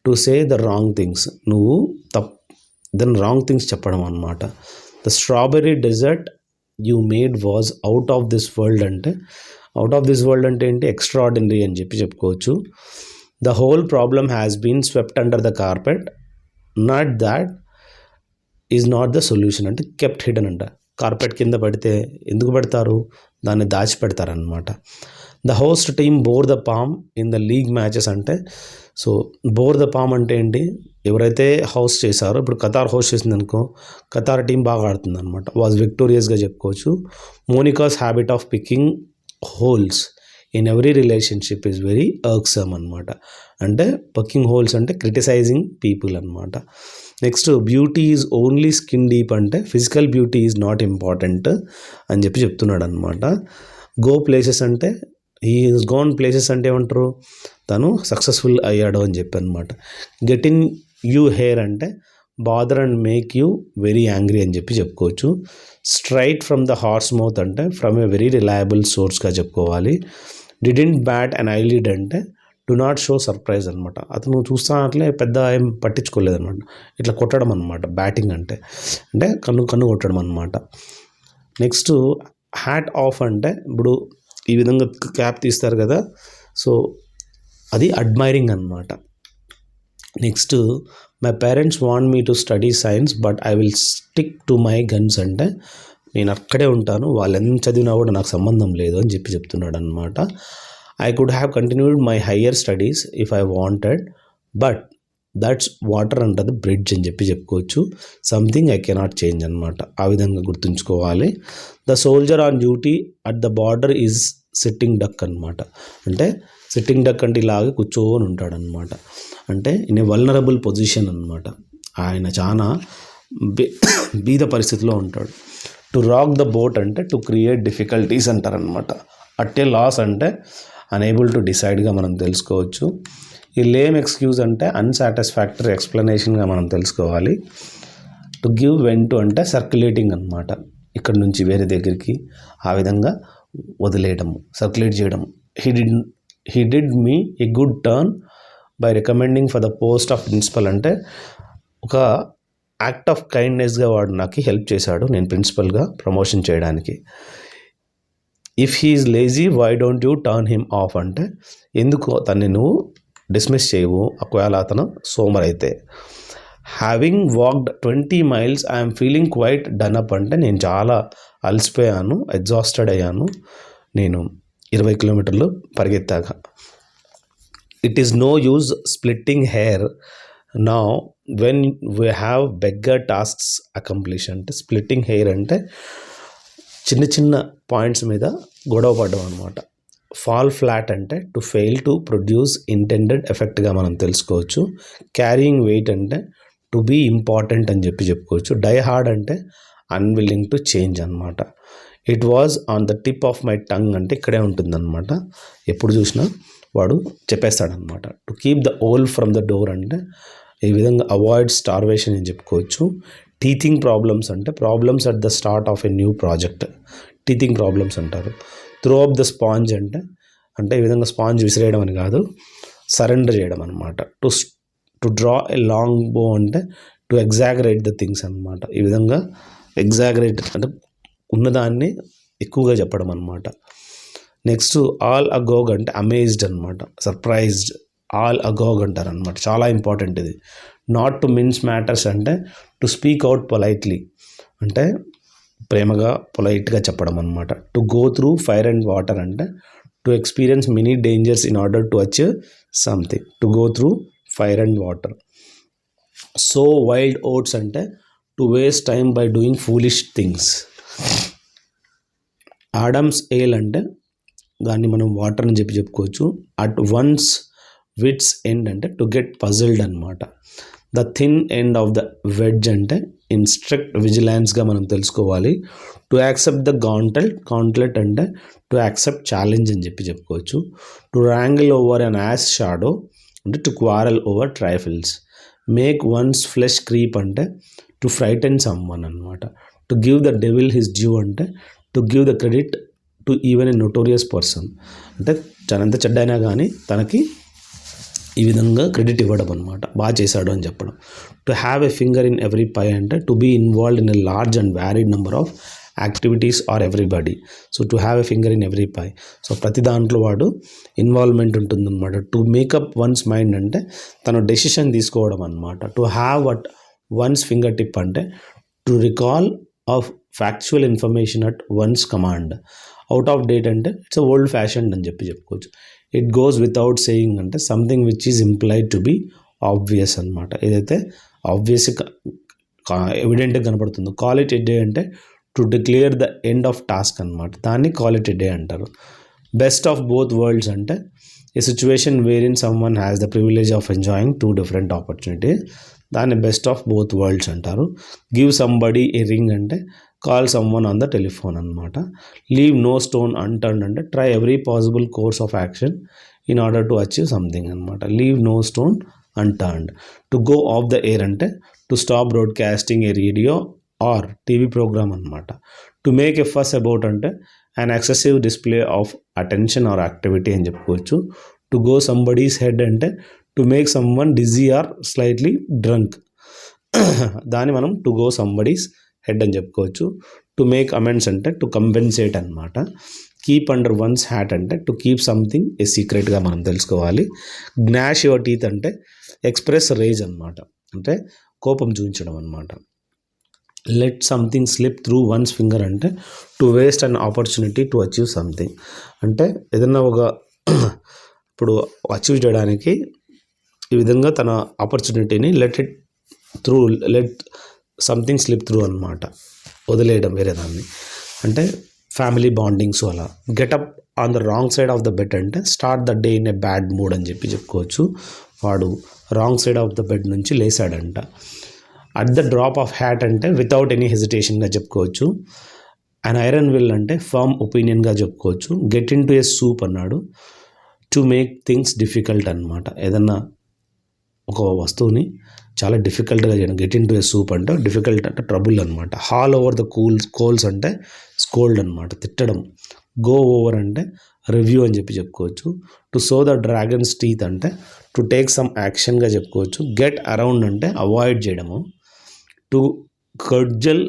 Speaker 1: to say the wrong things, నువ్వు దాని రాంగ్ థింగ్స్ చెప్పడం అనమాట. The strawberry dessert you made was out of this world అంటే అవుట్ ఆఫ్ దిస్ వరల్డ్ అంటే ఏంటి, ఎక్స్ట్రాఆర్డినరీ అని చెప్పి చెప్పుకోవచ్చు. The whole problem has been swept under the carpet, not that is not the solution అంటే kept hidden అంట. Carpet కింద పడితే ఎందుకు పెడతారు, దాన్ని దాచిపెడతారనమాట. The host team bore the palm in the league matches అంటే సో బోర్ ద పామ్ అంటే ఏంటి, ఎవరైతే హోస్ట్ చేశారో ఇప్పుడు ఖతార్ హోస్ట్ చేసింది అనుకో, ఖతార్ టీం బాగా ఆడుతుంది అనమాట, వాజ్ విక్టోరియస్గా చెప్పుకోవచ్చు. Monica's habit of picking holes in every relationship is very irksome అనమాట. అంటే పకింగ్ హోల్స్ అంటే క్రిటిసైజింగ్ పీపుల్ అనమాట. Next beauty is only skin deep అంటే physical beauty is not important అని చెప్పి చెప్తున్నాడు అనమాట. గో ప్లేసెస్ అంటే ఈ గోన్ ప్లేసెస్ అంటే ఏమంటారు, తను సక్సెస్ఫుల్ అయ్యాడు అని చెప్పి అనమాట. గెట్ ఇన్ యూ హెయిర్ అంటే bother and make you very angry అని చెప్పి చెప్పుకోవచ్చు. Straight from the horse mouth అంటే ఫ్రమ్ ఏ వెరీ రిలయబుల్ సోర్స్గా చెప్పుకోవాలి. డిడెంట్ బ్యాట్ అండ్ ఐలిడ్ అంటే డు నాట్ షో సర్ప్రైజ్ అనమాట, అతను చూస్తున్నట్లే పెద్ద ఏం పట్టించుకోలేదన్నమాట, ఇట్లా కొట్టడం అనమాట బ్యాటింగ్ అంటే కన్ను కొట్టడం అనమాట. నెక్స్ట్ హ్యాట్ ఆఫ్ అంటే ఇప్పుడు ఈ విధంగా క్యాప్ తీస్తారు కదా, సో అది అడ్మైరింగ్ అనమాట. Next my parents want me to study science but I will stick to my guns అంటే నేను అక్కడే ఉంటాను, వాళ్ళు ఎంత చదివినా కూడా నాకు సంబంధం లేదు అని చెప్పి చెప్తున్నాడు అనమాట. I could have continued my higher studies if I wanted but that's water అంటది బ్రిడ్జ్ అని చెప్పి చెప్పుకోవచ్చు. సంథింగ్ ఐ కెనాట్ చేంజ్ అనమాట, ఆ విధంగా గుర్తుంచుకోవాలి. The soldier on duty at the border is sitting duck అనమాట. అంటే సిట్టింగ్ డక్ అంటే ఇలాగే కూర్చొని ఉంటాడనమాట, అంటే ఇన్ ఏ వల్నరబుల్ పొజిషన్ అనమాట, ఆయన చాలా బీద పరిస్థితిలో ఉంటాడు. టు రాక్ ద బోట్ అంటే టు క్రియేట్ డిఫికల్టీస్ అంటారనమాట. అట్టే లాస్ అంటే అనేబుల్ టు డిసైడ్గా మనం తెలుసుకోవచ్చు. ఈ లేమ్ ఎక్స్క్యూజ్ అంటే అన్సాటిస్ఫాక్టరీ ఎక్స్ప్లెనేషన్గా మనం తెలుసుకోవాలి. టు గివ్ వెన్ టు అంటే సర్క్యులేటింగ్ అనమాట, ఇక్కడ నుంచి వేరే దగ్గరికి ఆ విధంగా వదిలేయడము, సర్క్యులేట్ చేయడం. He did me a good turn by recommending for the post of principal అంటే ఒక యాక్ట్ ఆఫ్ కైండ్నెస్గా వాడు నాకు హెల్ప్ చేశాడు నేను ప్రిన్సిపల్గా ప్రమోషన్ చేయడానికి. If he is lazy why don't you turn him off అంటే ఎందుకు అతన్ని నువ్వు డిస్మిస్ చేయవు ఒకవేళ అతను సోమరైతే. Having walked 20 miles I'm feeling quite done up అంటే నేను చాలా అలసిపోయాను, ఎగ్జాస్టెడ్ అయ్యాను, నేను 20 kilometers పరిగెత్తాక. It is no use splitting hair now when we have bigger tasks accomplish అంటే స్ప్లిట్టింగ్ హెయిర్ అంటే చిన్న చిన్న పాయింట్స్ మీద గొడవ పడ్డం అనమాట. ఫాల్ ఫ్లాట్ అంటే to fail to produce intended ఎఫెక్ట్గా మనం తెలుసుకోవచ్చు. క్యారీయింగ్ వెయిట్ అంటే టు బీ ఇంపార్టెంట్ అని చెప్పి చెప్పుకోవచ్చు. డై హార్డ్ అంటే అన్విల్లింగ్ టు చేంజ్ అనమాట. It was on the tip of my tongue అంటే ఇక్కడే ఉంటుందన్నమాట, ఎప్పుడు చూసినా వాడు చెప్పేస్తాడనమాట. To keep the wolf from the door అంటే ఈ విధంగా అవాయిడ్ స్టార్వేషన్ అని చెప్పుకోవచ్చు. టీథింగ్ ప్రాబ్లమ్స్ అంటే problems at the start of a new project, teething problems అంటారు. త్రో అప్ ద స్పాంజ్ అంటే ఈ విధంగా స్పాంజ్ విసిరేయడం అని కాదు, సరెండర్ చేయడం అనమాట. టు డ్రా ఎ లాంగ్ బో అంటే టు ఎగ్జాగరేట్ ద థింగ్స్ అనమాట. ఈ విధంగా ఎగ్జాగరేట్ అంటే ఉన్నదాన్ని ఎక్కువగా చెప్పడం అనమాట. నెక్స్ట్ ఆల్ అగోగ్ అంటే అమేజ్డ్ అనమాట, సర్ప్రైజ్డ్. ఆల్ అగోగ్ అంటారు అనమాట, చాలా ఇంపార్టెంట్ ఇది. నాట్ టు మిన్స్ మ్యాటర్స్ అంటే టు స్పీక్ అవుట్ పొలైట్లీ అంటే ప్రేమగా పొలైట్గా చెప్పడం అనమాట. To go through fire and water అంటే to experience many dangers in order to achieve something, to go through fire and water. Sow wild oats అంటే to waste time by doing foolish things. Adam's ale అంటే దాన్ని మనం water అని చెప్పుకోవచ్చు. At one's wits end అంటే to get puzzled అనమాట. The thin end of the wedge అంటే in strict విజిలెన్స్గా మనం తెలుసుకోవాలి. టు యాక్సెప్ట్ ద కాంట్లెట్ అంటే టు యాక్సెప్ట్ ఛాలెంజ్ అని చెప్పుకోవచ్చు. To wrangle over an ass's shadow అంటే to quarrel over trifles. Make one's flesh creep అంటే to frighten someone అనమాట. To give the devil his due అంటే to give the credit to even a notorious person అంటే తనంత చెడ్డైనా కానీ తనకి ఈ విధంగా క్రెడిట్ ఇవ్వడం అనమాట, బాగా చేశాడు అని చెప్పడం. To have a finger in every pie అంటే to be involved in a large and varied number of activities or everybody. So to have a finger in every pie, so ప్రతి దాంట్లో వాడు ఇన్వాల్వ్మెంట్ ఉంటుందన్నమాట. టు మేకప్ వన్స్ మైండ్ అంటే తను decision తీసుకోవడం అనమాట. To have at one's fingertip అంటే to recall of factual information at one's command. Out of date అంటే ఇట్స్ ఓల్డ్ ఫ్యాషన్ అని చెప్పుకోవచ్చు. ఇట్ గోస్ వితౌట్ సేయింగ్ అంటే something which is implied to be obvious అనమాట, ఏదైతే obvious ఎవిడెంట్గా కనపడుతుందో. Call it a day అంటే to declare the end of task అనమాట, దాన్ని కాల్ ఇట్ ఎ డే అంటారు. బెస్ట్ ఆఫ్ బోత్ వరల్డ్స్ అంటే a situation where in someone has the privilege of enjoying two different opportunities, దాన్ని best of both worlds అంటారు. Give somebody a ring అంటే call someone on the telephone అనమాట. Leave no stone unturned అంటే try every possible course of action in order to achieve something అనమాట. Leave no stone unturned. To go off the air అంటే to stop broadcasting a radio or TV programme అనమాట. To make a fuss about అంటే an excessive display of attention or activity అని చెప్పుకోవచ్చు. To go somebody's head అంటే to make some one dizzy or slightly drunk, దాన్ని మనం to go somebody's head అని చెప్పుకోవచ్చు. To make amends అంటే to compensate అనమాట. కీప్ అండర్ వన్స్ హ్యాట్ అంటే టు కీప్ సంథింగ్ ఏ సీక్రెట్గా మనం తెలుసుకోవాలి. గ్నాష్ యువర్ టీత్ అంటే ఎక్స్ప్రెస్ రేజ్ అనమాట, అంటే కోపం చూపించడం అనమాట. Let something slip through one's finger అంటే to waste an opportunity to achieve something, అంటే ఏదన్నా ఒక ఇప్పుడు అచీవ్ చేయడానికి ఈ విధంగా తన ఆపర్చునిటీని లెట్ సంథింగ్ స్లిప్ త్రూ అనమాట, వదిలేయడం వేరే దాన్ని. అంటే ఫ్యామిలీ బాండింగ్స్ అలా. Get up on the wrong side of the bed అంటే start the day in a bad mood అని చెప్పుకోవచ్చు. వాడు wrong side of the bed నుంచి లేసాడంట. At the drop of hat అంటే వితౌట్ ఎనీ హెజిటేషన్గా చెప్పుకోవచ్చు. అండ్ ఐరన్ విల్ అంటే ఫర్మ్ ఒపీనియన్గా చెప్పుకోవచ్చు. Get in to A soup అన్నాడు. టు మేక్ థింగ్స్ డిఫికల్ట్ అనమాట, ఏదన్నా ఒక వస్తువుని చాలా డిఫికల్ట్గా చేయడం. Get in to A soup అంటే డిఫికల్ట్ అంటే ట్రబుల్ అనమాట. హాల్ ఓవర్ ద కోల్స్ అంటే స్కోల్డ్ అనమాట, తిట్టడం. గో ఓవర్ అంటే రివ్యూ అని చెప్పుకోవచ్చు. To so the dragons teeth అంటే టు టేక్ సమ్ యాక్షన్గా చెప్పుకోవచ్చు. గెట్ అరౌండ్ అంటే అవాయిడ్ చేయడము. టు కర్జల్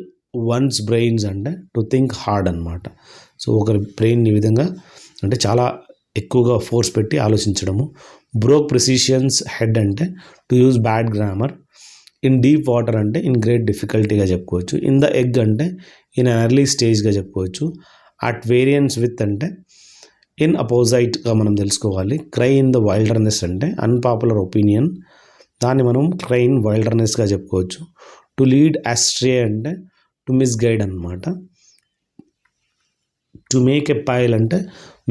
Speaker 1: వన్స్ బ్రెయిన్స్ అంటే టు థింక్ హార్డ్ అనమాట. సో ఒకరి బ్రెయిన్ ఈ విధంగా అంటే చాలా ఎక్కువగా ఫోర్స్ పెట్టి ఆలోచించడము. బ్రోక్ ప్రిసిషన్స్ హెడ్ అంటే to use bad grammar. In deep water అంటే ఇన్ గ్రేట్ డిఫికల్టీగా చెప్పుకోవచ్చు. ఇన్ ద ఎగ్ అంటే ఇన్ ఎర్లీ స్టేజ్గా చెప్పుకోవచ్చు. అట్ వేరియన్స్ విత్ అంటే ఇన్ అపోజైట్గా మనం తెలుసుకోవాలి. క్రై ఇన్ ద వైల్డర్నెస్ అంటే అన్పాపులర్ ఒపీనియన్, దాన్ని మనం క్రై ఇన్ వైల్డర్నెస్గా చెప్పుకోవచ్చు. టు లీడ్ అస్ట్రే అంటే టు మిస్గైడ్ అనమాట. టు మేక్ ఎ పైల్ అంటే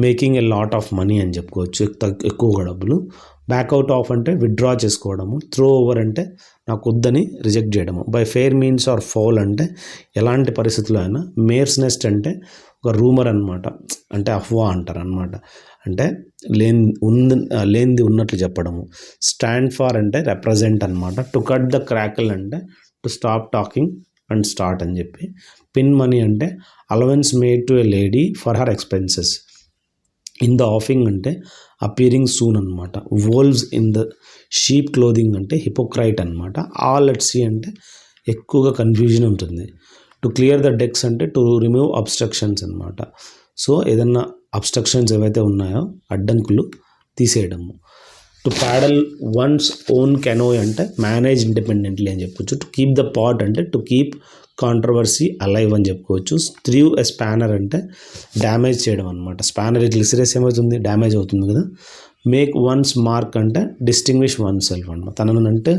Speaker 1: making a lot of money అని చెప్పుకోవచ్చు, ఎక్కువగా డబ్బులు. బ్యాక్అవుట్ ఆఫ్ అంటే విత్డ్రా చేసుకోవడము. త్రో ఓవర్ అంటే నాకు వద్దని రిజెక్ట్ చేయడము. By fair means or foul అంటే ఎలాంటి పరిస్థితుల్లో అయినా. మేర్స్ నెస్ట్ అంటే ఒక రూమర్ అనమాట, అంటే అఫ్వా అంటారు అనమాట, అంటే లేనిది ఉన్నట్లు చెప్పడము. స్టాండ్ ఫార్ అంటే రిప్రజెంట్ అనమాట. టు కట్ ద క్రాకల్ అంటే to stop talking and start అని చెప్పి. పిన్ మనీ అంటే allowance made to a lady for her expenses. In the offing అంటే అపియరింగ్ సూన్ అనమాట. Wolves in the sheep clothing అంటే hypocrite అనమాట. All at sea అంటే ఎక్కువగా కన్ఫ్యూజన్ ఉంటుంది. టు క్లియర్ ద డెక్స్ అంటే టు రిమూవ్ అబ్స్ట్రక్షన్స్ అనమాట. సో ఏదన్నా అబ్స్ట్రక్షన్స్ ఏవైతే ఉన్నాయో అడ్డంకులు తీసేయడము. టు ప్యాడల్ వన్స్ ఓన్ కెనోయ్ అంటే మేనేజ్ ఇండిపెండెంట్లీ అని చెప్పొచ్చు. టు కీప్ ద పాట్ అంటే టు కీప్ కాంట్రవర్సీ అలైవ్ అని చెప్పుకోవచ్చు. థ్రీవ్ ఎ స్పానర్ అంటే డ్యామేజ్ చేయడం అనమాట. స్పానర్ ఇట్లా ఇసిరేస్ ఏమవుతుంది, డ్యామేజ్ అవుతుంది కదా. మేక్ వన్స్ మార్క్ అంటే డిస్టింగ్విష్ వన్ సెల్ఫ్ అనమాట, తనను అంటే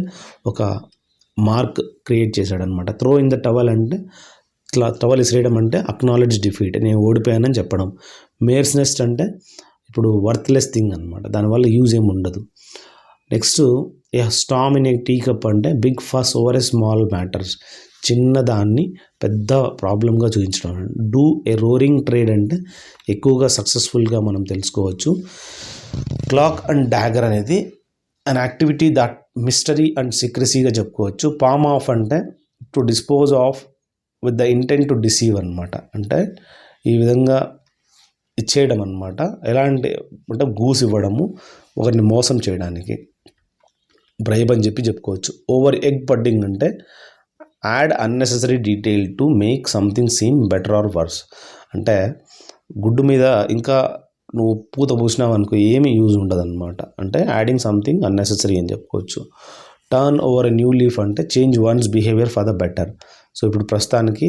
Speaker 1: ఒక మార్క్ క్రియేట్ చేశాడనమాట. త్రో ఇన్ ద టవల్ అంటే ఇట్లా టవల్ ఇసిరేయడం అంటే అక్నాలెడ్జ్ డిఫీట్, నేను ఓడిపోయానని చెప్పడం. మేర్స్ నెస్ట్ అంటే ఇప్పుడు వర్త్లెస్ థింగ్ అనమాట, దానివల్ల యూజ్ ఏమి ఉండదు. Next a storm in a tea cup అంటే big fuss over a small matters, చిన్నదాన్ని పెద్ద ప్రాబ్లంగా చూపించడం. డూ ఏ రోరింగ్ ట్రేడ్ అంటే ఎక్కువగా సక్సెస్ఫుల్గా మనం తెలుసుకోవచ్చు. క్లాక్ అండ్ డాగర్ అనేది an activity that mystery and సీక్రసీగా చెప్పుకోవచ్చు. పామ్ ఆఫ్ అంటే to dispose of with the intent to deceive అనమాట, అంటే ఈ విధంగా ఇచ్చేయడం అనమాట. ఎలాంటి అంటే గూస్ ఇవ్వడము, ఒకరిని మోసం చేయడానికి, బ్రైబ్ అని చెప్పుకోవచ్చు. ఓవర్ ఎగ్ పడ్డింగ్ అంటే add unnecessary detail to make something seem better or worse, అంటే గుడ్డు మీద ఇంకా నువ్వు పూత పూసినావు అనుకో ఏమీ యూజ్ ఉండదు అనమాట, అంటే యాడింగ్ సంథింగ్ అన్నెసెసరీ అని చెప్పుకోవచ్చు. Turn over a new leaf అంటే change one's behaviour for the better. So ఇప్పుడు ప్రస్తుతానికి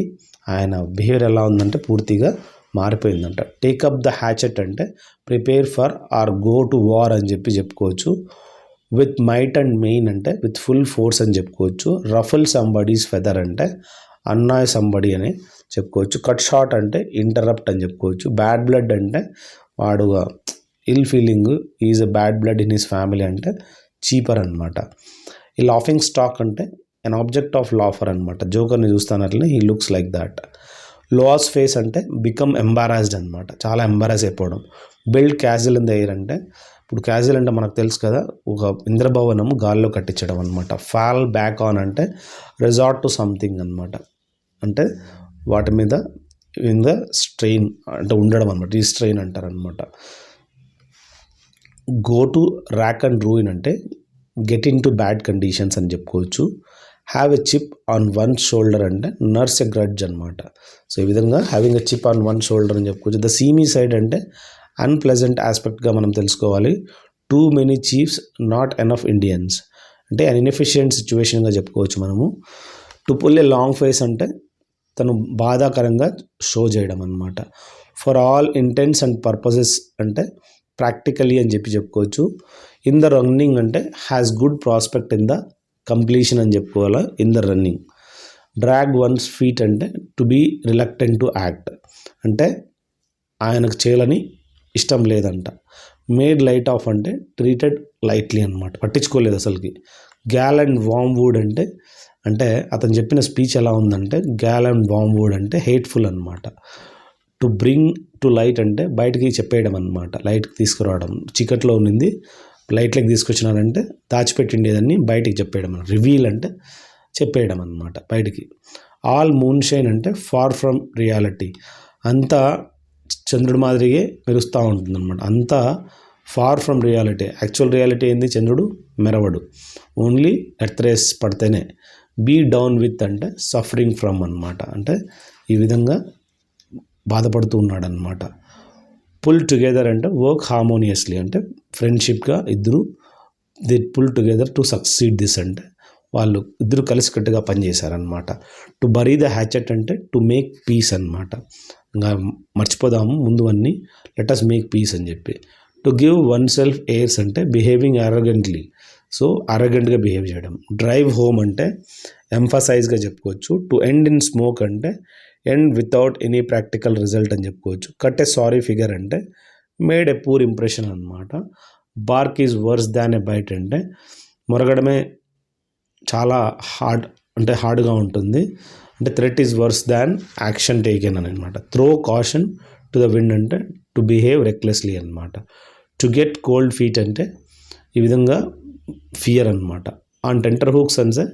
Speaker 1: ఆయన బిహేవియర్ ఎలా ఉందంటే పూర్తిగా మారిపోయిందంట. టేకప్ ద హ్యాచెట్ అంటే prepare for or go to war అని చెప్పుకోవచ్చు. విత్ మైట్ అండ్ మెయిన్ అంటే విత్ ఫుల్ ఫోర్స్ అని చెప్పుకోవచ్చు. రఫల్ సంబడీస్ ఫెదర్ అంటే అన్నాయ్ సంబడి అని చెప్పుకోవచ్చు. కట్ షార్ట్ అంటే ఇంటరప్ట్ అని చెప్పుకోవచ్చు. బ్యాడ్ బ్లడ్ అంటే వాడు ill feeling, is a bad blood in his family అంటే చీపర్ అనమాట. ఈ లాఫింగ్ స్టాక్ అంటే అన్ ఆబ్జెక్ట్ ఆఫ్ లాఫర్ అనమాట, జోకర్ని చూస్తానట్లే he looks like that. Lose face అంటే బికమ్ ఎంబారాస్డ్ అనమాట, చాలా ఎంబారాస్ అయిపోవడం. Build castle in the air అంటే ఇప్పుడు క్యాజిల్ అంటే మనకు తెలుసు కదా, ఒక ఇంద్రభవనము గాల్లో కట్టించడం అనమాట. ఫాల్ బ్యాక్ ఆన్ అంటే రిజార్ట్ టు సంథింగ్ అనమాట, అంటే వాటి మీద ఇన్ ద స్ట్రెయిన్ అంటే ఉండడం అనమాట, రీస్ట్రెయిన్ అంటారు అనమాట. Go to rack and ruin అంటే get into bad conditions అని చెప్పుకోవచ్చు. Have a chip on one shoulder అంటే నర్స్ ఎ గ్రడ్జ్ అనమాట. సో ఈ విధంగా having a chip on one shoulder అని చెప్పుకోవచ్చు. ద సీమీ సైడ్ అంటే అన్ప్లెజెంట్ ఆస్పెక్ట్గా మనం తెలుసుకోవాలి. Too many chiefs not enough Indians అంటే అన్ ఇన్ఎఫిషియంట్ సిచ్యువేషన్గా చెప్పుకోవచ్చు మనము. To pull a long face అంటే తను బాధాకరంగా షో చేయడం అనమాట. For all intents and purposes అంటే ప్రాక్టికలీ అని చెప్పుకోవచ్చు. ఇన్ ద రన్నింగ్ అంటే has good prospect in the completion అని చెప్పుకోవాలా in the running. Drag one's feet అంటే to be reluctant to act, అంటే ఆయనకు చేయాలని ఇష్టం లేదంట. మేడ్ లైట్ ఆఫ్ అంటే ట్రీటెడ్ లైట్లీ అనమాట, పట్టించుకోలేదు అసలుకి. గ్యాల్ అండ్ వామ్ వుడ్ అంటే అంటే అతను చెప్పిన స్పీచ్ ఎలా ఉందంటే గ్యాల్ అండ్ వామ్ వుడ్ అంటే హేట్ఫుల్ అనమాట. టు బ్రింగ్ టు లైట్ అంటే బయటికి చెప్పేయడం అనమాట, లైట్కి తీసుకురావడం. చీకట్లో ఉన్నింది లైట్లోకి తీసుకొచ్చినారంటే దాచిపెట్టిండేదాన్ని బయటికి చెప్పేయడం. రివీల్ అంటే చెప్పేయడం అనమాట బయటికి. ఆల్ మూన్ షైన్ అంటే ఫార్ ఫ్రమ్ రియాలిటీ, అంతా చంద్రుడి మాదిరిగే మెరుస్తూ ఉంటుందన్నమాట, అంతా far from reality. Actual reality ఏంది, చంద్రుడు మెరవడు, ఓన్లీ ఎర్త్ రేస్ పడితేనే. బీ డౌన్ విత్ అంటే సఫరింగ్ ఫ్రమ్ అనమాట, అంటే ఈ విధంగా బాధపడుతూ ఉన్నాడనమాట. పుల్ టుగెదర్ అంటే వర్క్ హార్మోనియస్లీ, అంటే ఫ్రెండ్షిప్గా ఇద్దరు the pull together to succeed this అంటే వాళ్ళు ఇద్దరు కలిసికట్టుగా పనిచేశారనమాట. టు బరీ ద హ్యాచెట్ అంటే టు మేక్ పీస్ అనమాట, ఇంకా మర్చిపోదాము ముందు అన్నీ, లెట్ అస్ మేక్ పీస్ అని చెప్పి. To give oneself airs అంటే బిహేవింగ్ అరగెంట్లీ, సో అరగెంట్గా బిహేవ్ చేయడం. డ్రైవ్ హోమ్ అంటే ఎంఫసైజ్గా చెప్పుకోవచ్చు. టు ఎండ్ ఇన్ స్మోక్ అంటే end without any practical result అని చెప్పుకోవచ్చు. కట్ ఏ సారీ ఫిగర్ అంటే మేడ్ ఏ పూర్ ఇంప్రెషన్ అనమాట. Bark is worse than a bite అంటే మొరగడమే చాలా హార్డ్గా ఉంటుంది, అంటే threat is worse than action taken అని అనమాట. Throw caution to the wind అంటే టు బిహేవ్ రెక్లెస్లీ అనమాట. టు గెట్ కోల్డ్ ఫీట్ అంటే ఈ విధంగా ఫియర్ అనమాట. ఆన్ టెంటర్ హూక్స్ అంటే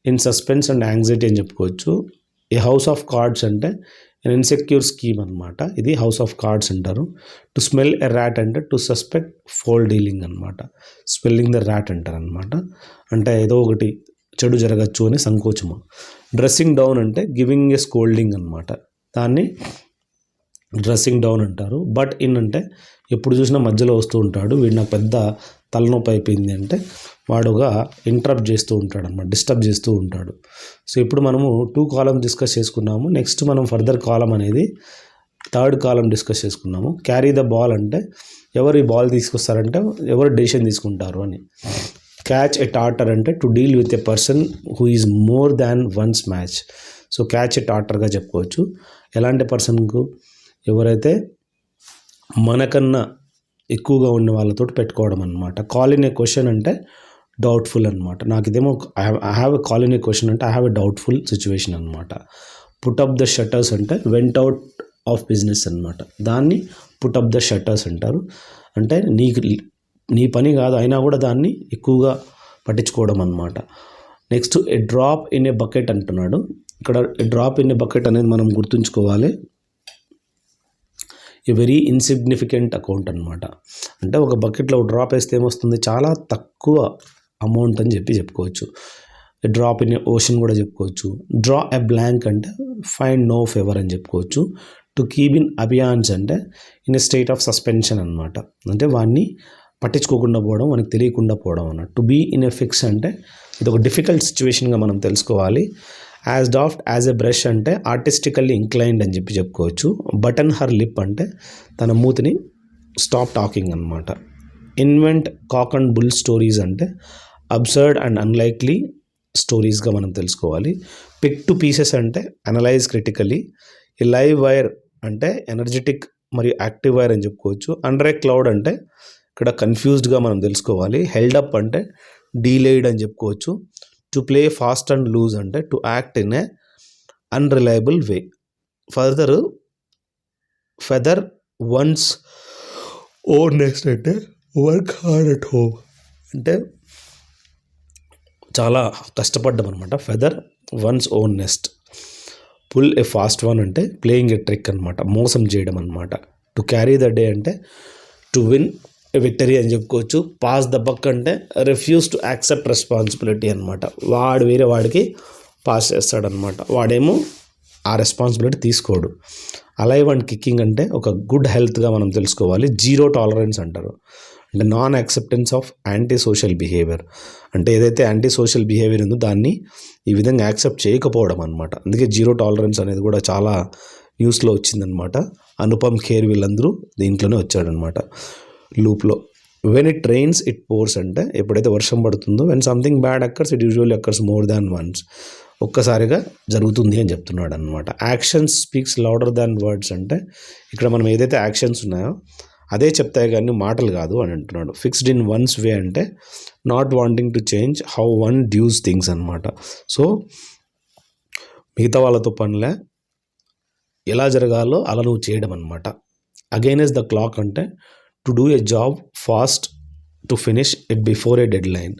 Speaker 1: ఇన్ సస్పెన్స్ అండ్ యాంగ్జైటీ అని చెప్పుకోవచ్చు. ఏ హౌస్ ఆఫ్ కార్డ్స్ అంటే ఇన్సెక్యూర్ స్కీమ్ అనమాట, ఇది హౌస్ ఆఫ్ కార్డ్స్ అంటారు. టు స్మెల్ ఎ ర్యాట్ అంటే టు సస్పెక్ట్ ఫోల్ డీలింగ్ అనమాట, స్మెల్లింగ్ ద ర్యాట్ అంటారు అనమాట, అంటే ఏదో ఒకటి చెడు జరగచ్చు అని సంకోచము. డ్రెస్సింగ్ డౌన్ అంటే గివింగ్ ఏ స్కోల్డింగ్ అనమాట, దాన్ని డ్రెస్సింగ్ డౌన్ అంటారు. బట్ ఇన్ అంటే ఎప్పుడు చూసినా మధ్యలో వస్తూ ఉంటాడు, వీడు నాకు పెద్ద తలనొప్పి అయిపోయింది అంటే వాడుగా ఇంటరప్ట్ చేస్తూ ఉంటాడు అనమాట, డిస్టర్బ్ చేస్తూ ఉంటాడు. సో ఇప్పుడు మనము 2 కాలమ్ డిస్కస్ చేసుకున్నాము. నెక్స్ట్ మనం ఫర్దర్ కాలమ్ అనేది థర్డ్ కాలమ్ డిస్కస్ చేసుకున్నాము. క్యారీ ద బాల్ అంటే ఎవరు ఈ బాల్ తీసుకొస్తారంటే ఎవరు డెసిషన్ తీసుకుంటారు అని. క్యాచ్ ఎ టాటర్ అంటే to deal with a person who is more than one's match. So catch a టాటర్గా చెప్పుకోవచ్చు. ఎలాంటి పర్సన్కు, ఎవరైతే మనకన్నా ఎక్కువగా ఉన్న వాళ్ళతో పెట్టుకోవడం అనమాట. కాల్ ఇన్ ఏ క్వశ్చన్ అంటే డౌట్ఫుల్ అనమాట. నాకు ఇదేమో I have a call in a question అంటే I have a doubtful situation అనమాట. పుట్ అప్ ద షట్టర్స్ అంటే వెంట్ అవుట్ ఆఫ్ బిజినెస్ అనమాట. దాన్ని పుట్ అప్ ద షట్టర్స్ అంటారు. అంటే నీ పని కాదు అయినా కూడా దాన్ని ఎక్కువగా పట్టించుకోవడం అనమాట. Next A drop in a bucket అంటున్నాడు. ఇక్కడ డ్రాప్ ఇన్ ఏ బకెట్ అనేది మనం గుర్తుంచుకోవాలి. ఏ వెరీ ఇన్సిగ్నిఫికెంట్ అకౌంట్ అనమాట. అంటే ఒక బకెట్లో డ్రాప్ వేస్తే ఏమొస్తుంది, చాలా తక్కువ అమౌంట్ అని చెప్పుకోవచ్చు. డ్రాప్ ఇన్ ఏ ఓషన్ కూడా చెప్పుకోవచ్చు. డ్రా ఎ బ్లాంక్ అంటే ఫైండ్ నో ఫేవర్ అని చెప్పుకోవచ్చు. టు కీప్ ఇన్ అబియాన్స్ అంటే in a state of suspension అనమాట. అంటే వాడిని పట్టించుకోకుండా పోవడం, మనకు తెలియకుండా పోవడం అన్నమాట. టు బీ ఇన్ ఏ ఫిక్స్ అంటే ఇది ఒక డిఫికల్ట్ సిచ్యువేషన్గా మనం తెలుసుకోవాలి. As daft as a brush అంటే ఆర్టిస్టికల్లీ ఇంక్లైన్డ్ అని చెప్పుకోవచ్చు. బటన్ హర్ లిప్ అంటే తన మూతిని స్టాప్ టాకింగ్ అనమాట. Invent cock and bull stories అంటే అబ్సర్డ్ అండ్ అన్లైక్లీ స్టోరీస్గా మనం తెలుసుకోవాలి. పిక్ టు పీసెస్ అంటే అనలైజ్ క్రిటికలీ. ఈ లైవ్ వైర్ అంటే ఎనర్జెటిక్ మరియు యాక్టివ్ వైర్ అని చెప్పుకోవచ్చు. అండర్ ఏ క్లౌడ్ అంటే ఇక్కడ కన్ఫ్యూజ్డ్గా మనం తెలుసుకోవాలి. హెల్డ్ అప్ అంటే డీలేడ్ అని చెప్పుకోవచ్చు. To play fast and loose అంటే to act in a unreliable way. Feather one's own nest అంటే వర్క్ హార్డ్ అట్ హోమ్ అంటే చాలా కష్టపడ్డం అనమాట. Feather one's own nest. Pull a fast one అంటే ప్లేయింగ్ ఏ ట్రిక్ అనమాట, మోసం చేయడం అనమాట. టు క్యారీ ద డే అంటే టు విన్ ఏ విక్టరీ అని చెప్పుకోవచ్చు. పాస్ ద బక్ అంటే రిఫ్యూజ్ టు యాక్సెప్ట్ రెస్పాన్సిబిలిటీ అనమాట. వాడు వేరే వాడికి పాస్ చేస్తాడనమాట, వాడేమో ఆ రెస్పాన్సిబిలిటీ తీసుకోడు. అలైవ్ అండ్ కిక్కింగ్ అంటే ఒక గుడ్ హెల్త్గా మనం తెలుసుకోవాలి. జీరో టాలరెన్స్ అంటారు. అంటే non acceptance of anti social behaviour అంటే ఏదైతే యాంటీ సోషల్ బిహేవియర్ ఉందో దాన్ని ఈ విధంగా యాక్సెప్ట్ చేయకపోవడం అనమాట. అందుకే జీరో టాలరెన్స్ అనేది కూడా చాలా న్యూస్లో వచ్చిందనమాట. అనుపమ్ ఖేర్ వీళ్ళందరూ దీంట్లోనే వచ్చాడనమాట లూప్లో. When it rains it pores అంటే ఎప్పుడైతే వర్షం పడుతుందో when something bad occurs it usually occurs more than once. ఒక్కసారిగా జరుగుతుంది అని చెప్తున్నాడు అనమాట. యాక్షన్స్ స్పీక్స్ లౌడర్ దాన్ వర్డ్స్ అంటే ఇక్కడ మనం ఏదైతే యాక్షన్స్ ఉన్నాయో అదే చెప్తాయి కానీ మాటలు కాదు అని అంటున్నాడు. ఫిక్స్డ్ ఇన్ వన్స్ వే అంటే not wanting to change how one does things అనమాట. సో మిగతా వాళ్ళతో పనిలే, ఎలా జరగాలో అలా నువ్వు చేయడం అనమాట. అగైనెస్ట్ ద క్లాక్ అంటే to do a job fast to finish it before a deadline.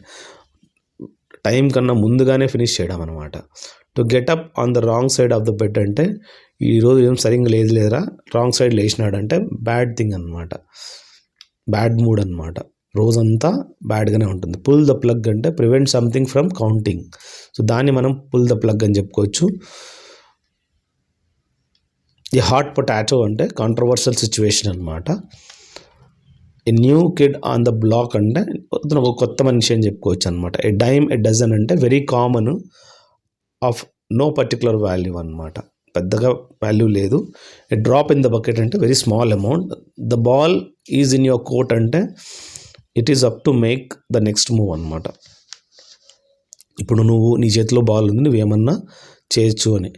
Speaker 1: Time కన్నా ముందుగానే ఫినిష్ చేయడం అనమాట. To get up on the wrong side of the bed అంటే ఈరోజు ఏం సరిగ్గా లేదులేరా, రాంగ్ సైడ్ లేచినాడంటే బ్యాడ్ థింగ్ అనమాట, బ్యాడ్ మూడ్ అనమాట, రోజంతా బ్యాడ్గానే ఉంటుంది. పుల్ ద ప్లగ్ అంటే prevent something from counting. So దాన్ని మనం పుల్ ద ప్లగ్ అని చెప్పుకోవచ్చు. ది హాట్ పొటాటో అంటే కాంట్రవర్షియల్ సిచ్యువేషన్ అనమాట. A new kid on the block అంటే ఒక కొత్త మనిషి అని చెప్పుకోవచ్చు అనమాట. ఏ డైమ్ ఏ డజన్ అంటే very common of no particular value అనమాట, పెద్దగా వాల్యూ లేదు. A drop in the bucket అంటే very small amount. The ball is in your court అంటే it is up to make the next move అనమాట. ఇప్పుడు నీ చేతిలో బాల్ ఉంది, నువ్వేమన్నా చేయొచ్చు అని.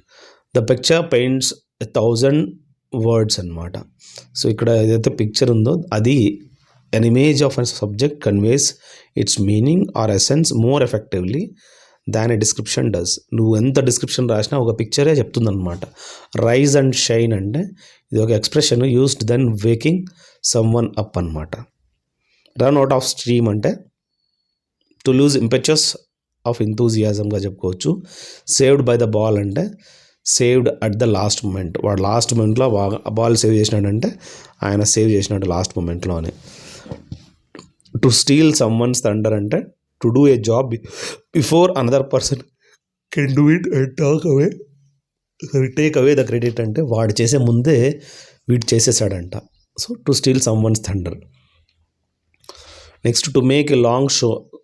Speaker 1: ద పిక్చర్ పెయింట్స్ 1000 వర్డ్స్ అనమాట. సో ఇక్కడ ఏదైతే పిక్చర్ ఉందో అది an image of a subject conveys its meaning or essence more effectively than a description does. నువ్వు ఎంత డిస్క్రిప్షన్ రాసినా ఒక పిక్చరే చెప్తుందన్నమాట. రైజ్ అండ్ షైన్ అంటే ఇది ఒక expression used then waking some one up అనమాట. రన్ అవుట్ ఆఫ్ స్ట్రీమ్ అంటే టు లూజ్ ఇంపెచస్ ఆఫ్ ఎంతూజియాజంగా చెప్పుకోవచ్చు. సేవ్డ్ బై ద బాల్ అంటే saved at the last moment, వాడు లాస్ట్ మూమెంట్లో బాల్ సేవ్ చేసినాడంటే ఆయన సేవ్ చేసినాడు లాస్ట్ మూమెంట్లో అని. To steal someone's thunder అంటే to do a job before another person can do it and take away the credit అంటే వాడు చేసే ముందే వీడు చేసేసాడంట. So to steal someone's thunder. Next to make a long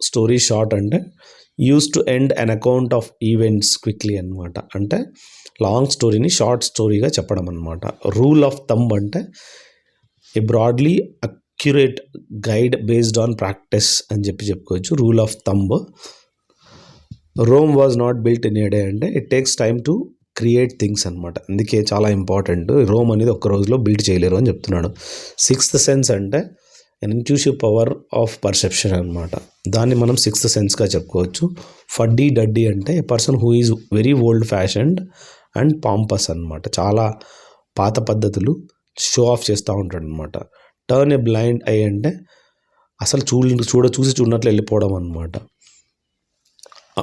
Speaker 1: story short అంటే use to end an account of events quickly అనమాట. అంటే long స్టోరీని షార్ట్ స్టోరీగా చెప్పడం అనమాట. రూల్ ఆఫ్ థంబ్ అంటే a broadly accurate guide based on practice అని చెప్పుకోవచ్చు. Rule of thumb, Rome was not built in a day అంటే it takes time to create things అనమాట. అందుకే చాలా ఇంపార్టెంట్. రోమ్ అనేది ఒక్క రోజులో బిల్డ్ చేయలేరు అని చెప్తున్నాడు. సిక్స్త్ సెన్స్ అంటే ఇంట్యూటివ్ పవర్ ఆఫ్ పర్సెప్షన్ అనమాట. దాన్ని మనం సిక్స్త్ సెన్స్గా చెప్పుకోవచ్చు. ఫడ్డీ డడ్డీ అంటే a person who is very old fashioned and pompous అనమాట. చాలా పాత పద్ధతులు షో ఆఫ్ చేస్తూ ఉంటాడు అనమాట. టర్న్ ఏ బ్లైండ్ ఐ అంటే అసలు చూసి చూడనట్లు వెళ్ళిపోవడం అనమాట.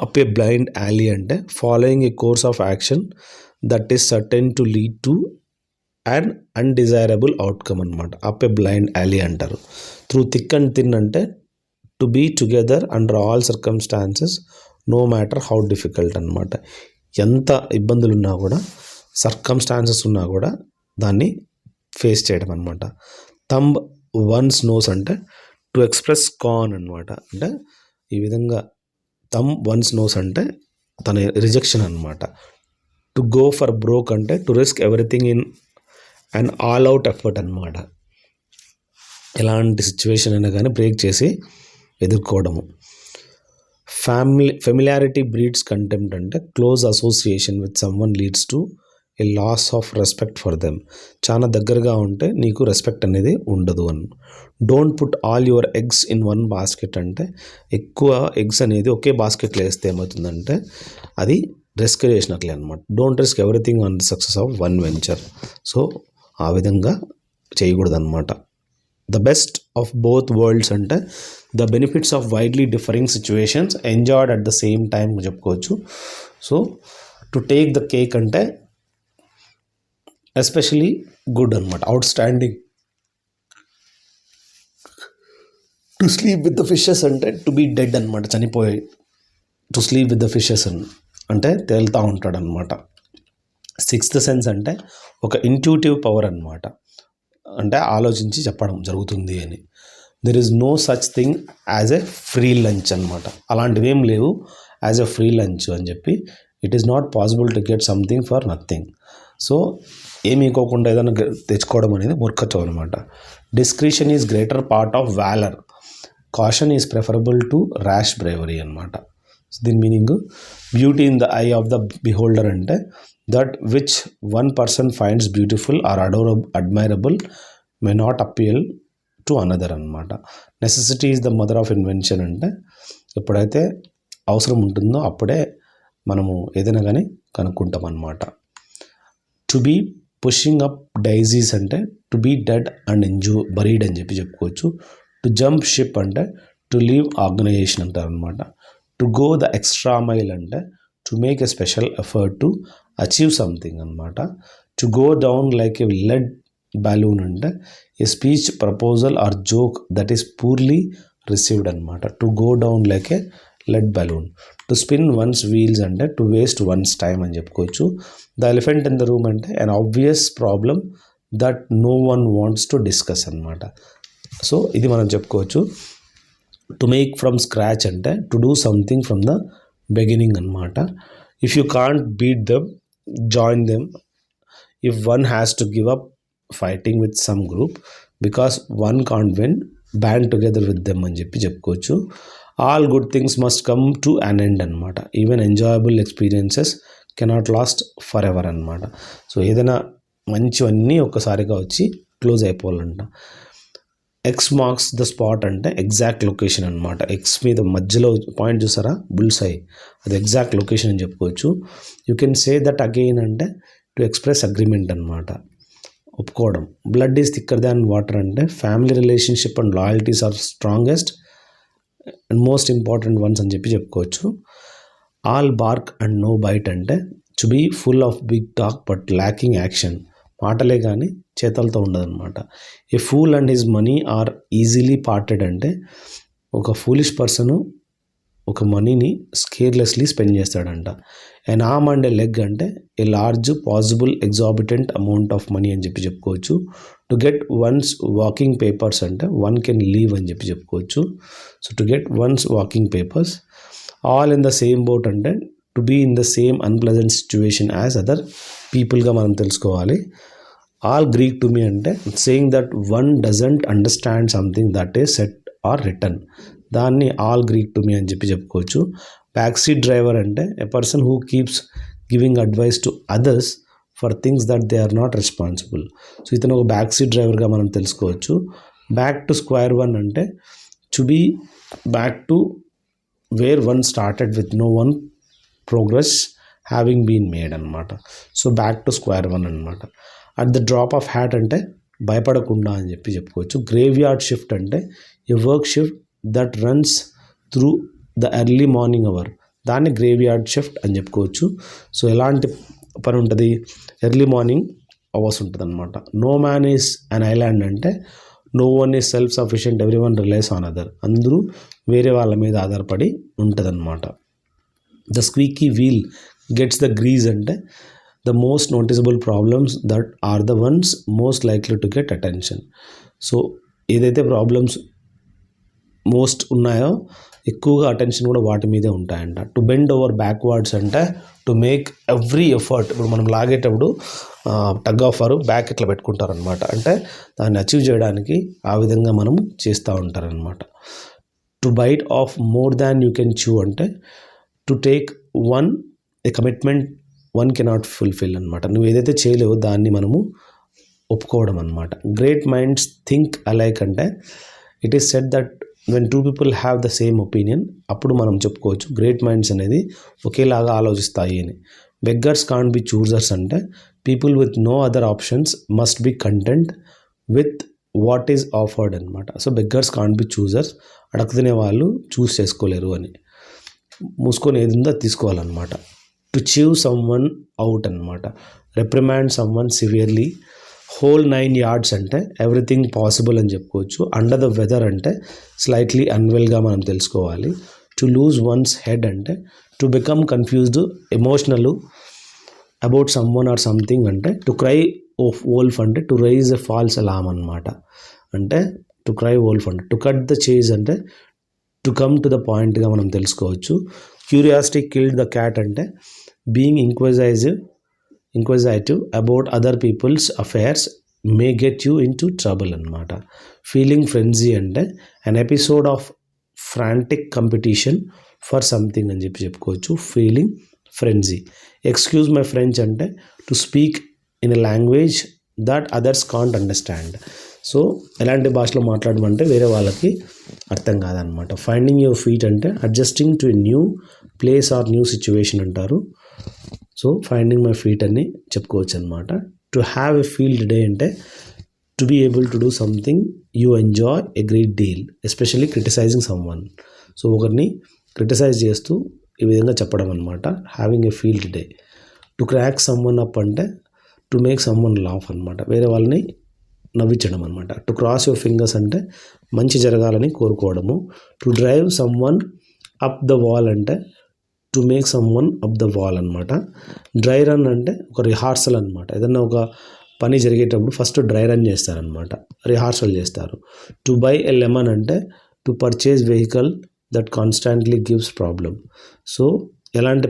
Speaker 1: అప్ ఏ బ్లైండ్ యాలీ అంటే following a course of action that is certain to lead to and undesirable outcome అనమాట. అప్ ఏ బ్లైండ్ యాలీ అంటారు. త్రూ థిక్ అండ్ థిన్ అంటే to be together under all circumstances no matter how difficult అనమాట. ఎంత ఇబ్బందులు ఉన్నా కూడా, circumstances ఉన్నా కూడా దాన్ని ఫేస్ చేయడం అనమాట. థంబ్ వన్స్ నోస్ అంటే టు ఎక్స్ప్రెస్ కాన్ అనమాట. అంటే ఈ విధంగా థంబ్ వన్స్ నోస్ అంటే తన రిజెక్షన్ అనమాట. టు గో ఫర్ బ్రోక్ అంటే to risk everything in and all out effort అనమాట. ఎలాంటి సిచ్యువేషన్ అయినా కానీ బ్రేక్ చేసి ఎదుర్కోవడము. ఫెమిలియారిటీ బ్రీడ్స్ కంటెంప్ట్ అంటే close association with someone leads to a loss of respect for them. చాలా దగ్గరగా ఉంటే నీకు రెస్పెక్ట్ అనేది ఉండదు అని. Don't put all your eggs in one basket అంటే ఎక్కువ ఎగ్స్ అనేది ఒకే బాస్కెట్లో వేస్తే ఏమవుతుందంటే అది రిస్క్ చేసినట్లే అనమాట. Don't risk everything on the success of one venture. So ఆ విధంగా చేయకూడదు అనమాట. The best of both worlds అంటే the benefits of widely differing situations enjoyed at the same time చెప్పుకోవచ్చు. So to take the cake అంటే especially good అనమాట, outstanding. To sleep with the fishes అంటే to be dead అనమాట, చనిపోయి. To sleep with the fishes అంటే తేలుతూ ఉంటాడు అనమాట. సిక్స్త్ సెన్స్ అంటే ఒక ఇంట్యూటివ్ పవర్ అనమాట. అంటే ఆలోచించి చెప్పడం జరుగుతుంది అని. There is no such thing as a free lunch అనమాట. అలాంటివి ఏం లేవు యాజ్ ఎ ఫ్రీ లంచ్ అని చెప్పి. It is not possible to get something for nothing. So ఏమీ కోకుండా ఏదైనా తెచ్చుకోవడం అనేది మూర్ఖత్వం అనమాట. Discretion is greater part of valour. Caution is preferable to rash bravery అనమాట. దీని meaning beauty in the eye of the beholder అంటే that which one person finds beautiful or admirable may not appeal to another అనమాట. Necessity is the mother of invention అంటే ఎప్పుడైతే అవసరం ఉంటుందో అప్పుడే మనము ఏదైనా కానీ కనుక్కుంటాం అన్నమాట. To be pushing up daisies అంటే to be dead and buried అని చెప్పుకోవచ్చు. టు జంప్ షిప్ అంటే టు లీవ్ ఆర్గనైజేషన్ అంటారు అనమాట. To go the extra mile అంటే to make a special effort to achieve something అనమాట. To go down like a lead balloon అంటే a speech, proposal or joke that is poorly received అనమాట. To go down like a lead balloon. To spin one's wheels అంటే to waste one's time అని చెప్పుకోవచ్చు. The elephant in the room అంటే an obvious problem that no one wants to discuss అనమాట. So ఇది మనం చెప్పుకోవచ్చు. To make from scratch అంటే to do something from the beginning అనమాట. If you can't beat them join them. If one has to give up fighting with some group because one can't win, band together with them అని చెప్పుకోవచ్చు. All good things must come to an end అనమాట. Even enjoyable experiences cannot last for ever అనమాట. So ఏదైనా మంచివన్నీ ఒక్కసారిగా వచ్చి close అయిపోవాలంట. X marks the spot అంటే ఎగ్జాక్ట్ లొకేషన్ అనమాట. ఎక్స్ మీద మధ్యలో పాయింట్ చూసారా, బుల్స్ ఐ, అది ఎగ్జాక్ట్ లొకేషన్ అని చెప్పుకోవచ్చు. You can say that again అంటే టు ఎక్స్ప్రెస్ అగ్రిమెంట్ అనమాట, ఒప్పుకోవడం. Blood is thicker than water అంటే family relationship and loyalties are strongest and most important ones అని చెప్పుకోవచ్చు. All BARC and no bite అంటే to be full of big talk but lacking action. మాటలే కానీ చేతలతో ఉండదన్నమాట. A fool and his money are easily parted అంటే ఒక foolish person ఒక మనీని కేర్లెస్లీ స్పెండ్ చేస్తాడంట. An arm and a leg అంటే a large possible exorbitant amount of money అని చెప్పుకోవచ్చు. To get one's walking papers అంటే వన్ కెన్ లీవ్ అని చెప్పుకోవచ్చు. So to get one's walking papers. All in the same boat అంటే to be in the same unpleasant situation as other పీపుల్గా మనం తెలుసుకోవాలి. All Greek to me అంటే saying that one doesn't understand something that is said or written, దాన్ని all Greek to me అని చెప్పుకోవచ్చు. Back seat driver అంటే a person who keeps giving advice to others for things that they are not responsible. So ఇతను ఒక back seat డ్రైవర్గా మనం తెలుసుకోవచ్చు. Back to square one అంటే to be back to where one started with no one progress having been made అనమాట. So back to square one అనమాట. At the drop of hat అంటే భయపడకుండా అని చెప్పుకోవచ్చు. గ్రేవ్ యార్డ్ షిఫ్ట్ అంటే a work shift that runs through the early morning hour, దాన్ని graveyard shift అని చెప్పుకోవచ్చు. సో ఎలాంటి పని ఉంటుంది, ఎర్లీ మార్నింగ్ అవర్స్ ఉంటుంది అనమాట. No man is an island అంటే no one is self sufficient, everyone relies on other, అందరూ వేరే వాళ్ళ మీద ఆధారపడి ఉంటుంది అనమాట. The squeaky wheel gets the grease అంటే the most noticeable problems that are the ones most likely to get attention. So ఏదైతే ప్రాబ్లమ్స్ మోస్ట్ ఉన్నాయో ఎక్కువగా అటెన్షన్ కూడా వాటి మీదే ఉంటాయంట. టు బెండ్ ఓవర్ బ్యాక్వర్డ్స్ అంటే టు మేక్ ఎవ్రీ ఎఫర్ట్. ఇప్పుడు మనం లాగేటప్పుడు టగ్ ఆఫ్ వారు బ్యాక్ ఇట్లా పెట్టుకుంటారనమాట, అంటే దాన్ని అచీవ్ చేయడానికి ఆ విధంగా మనం చేస్తూ ఉంటారనమాట. To bite off more than you can chew అంటే to take on a commitment one cannot fulfil అనమాట. నువ్వు ఏదైతే చేయలేవో దాన్ని మనము ఒప్పుకోవడం అనమాట. గ్రేట్ మైండ్స్ థింక్ అలైక్ అంటే it is said that when two people have the same opinion, అప్పుడు మనం చెప్పుకోవచ్చు గ్రేట్ మైండ్స్ అనేది ఒకేలాగా ఆలోచిస్తాయి అని. బెగ్గర్స్ కాంట్ బి చూజర్స్ అంటే people with no other options must be content with what is offered అనమాట. So beggars can't be choosers, అడగతినే వాళ్ళు చూస్ చేసుకోలేరు అని. మూసుకొని ఏది ఉందో తీసుకోవాలన్నమాట. To chew someone out అనమాట. Reprimand someone severely. Whole 9 yards అంటే ఎవ్రీథింగ్ పాసిబుల్ అని చెప్పుకోవచ్చు. అండర్ ద వెదర్ అంటే స్లైట్లీ అన్వెల్గా మనం తెలుసుకోవాలి. టు లూజ్ వన్స్ హెడ్ అంటే to become confused emotional about someone or something అంటే టు క్రై ఆఫ్ వోల్ఫ్ అంటే to raise a false alarm అనమాట. అంటే టు క్రై వోల్ఫ్ అంటే టు కట్ ద చేజ్ అంటే టు కమ్ టు ద పాయింట్గా మనం తెలుసుకోవచ్చు. క్యూరియాసిటీ కిల్డ్ ద క్యాట్ అంటే being inquisitive about other people's affairs may get you into trouble అనమాట. Feeling frenzy అంటే an episode of frantic competition for something అని చెప్పుకోవచ్చు. Feeling frenzy. Excuse my French అంటే to speak in a language that others can't understand. So ఎలాంటి భాషలో మాట్లాడమంటే వేరే వాళ్ళకి అర్థం కాదనమాట. ఫైండింగ్ యువర్ ఫీట్ అంటే adjusting to a new place or new situation అంటారు. సో ఫైండింగ్ మై ఫీట్ అని చెప్పుకోవచ్చు అనమాట. To have a field day అంటే to be able to do something you enjoy a great deal especially criticising someone. So ఒకరిని criticise చేస్తూ ఈ విధంగా చెప్పడం అనమాట. Having a field day. To crack some one up అంటే to make some one laugh అనమాట, వేరే వాళ్ళని నవ్వించడం అనమాట. టు క్రాస్ యువర్ ఫింగర్స్ అంటే మంచి జరగాలని కోరుకోవడము. To drive some one up the wall అంటే to make some one up the wall అనమాట. డ్రై రన్ అంటే ఒక రిహార్సల్ అనమాట. ఏదన్నా ఒక పని జరిగేటప్పుడు ఫస్ట్ డ్రై రన్ చేస్తారనమాట, రిహార్సల్ చేస్తారు. టు బై ఎ లెమన్ అంటే to purchase vehicle that constantly gives problem. So ఎలాంటి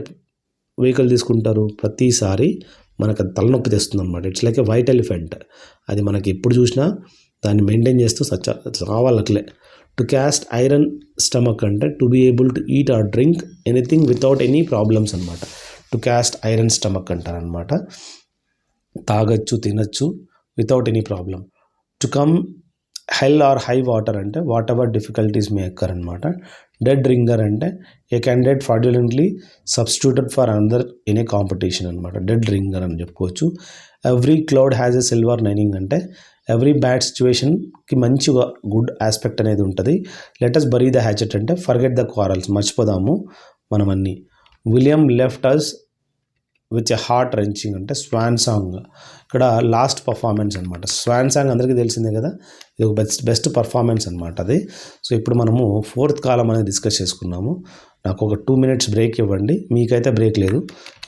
Speaker 1: వెహికల్ తీసుకుంటారు, ప్రతిసారి మనకు అది తలనొప్పి తెస్తుంది అనమాట. It's like a white elephant, అది మనకి ఎప్పుడు చూసినా దాన్ని మెయింటైన్ చేస్తూ రావాలి అట్లే. టు క్యాస్ట్ ఐరన్ స్టమక్ అంటే to be able to eat or drink anything without any problems అనమాట. టు క్యాస్ట్ ఐరన్ స్టమక్ అంటారనమాట. తాగొచ్చు, తినచ్చు without any problem. To come hell or high water అంటే whatever difficulties may occur అనమాట. Dead ringer అంటే a candidate fraudulently substituted for another in a competition అనమాట. Dead ringer అని చెప్పుకోవచ్చు. Every cloud has a silver lining అంటే every bad సిచ్యువేషన్కి మంచిగా good aspect అనేది ఉంటుంది. లెటస్ బరీ ద హ్యాచెట్ అంటే ఫర్గెట్ ద క్వారల్స్, మర్చిపోదాము మనం అన్నీ. William left us with a heart wrenching అంటే స్వాన్ సాంగ్. ఇక్కడ లాస్ట్ పర్ఫార్మెన్స్ అనమాట. స్వాన్ సాంగ్ అందరికీ తెలిసిందే కదా, ఇది ఒక బెస్ట్ పర్ఫార్మెన్స్ అనమాట అది. సో ఇప్పుడు మనము ఫోర్త్ కాలం అనేది డిస్కస్ చేసుకున్నాము. నాకు ఒక 2 minutes బ్రేక్ ఇవ్వండి. మీకైతే బ్రేక్ లేదు,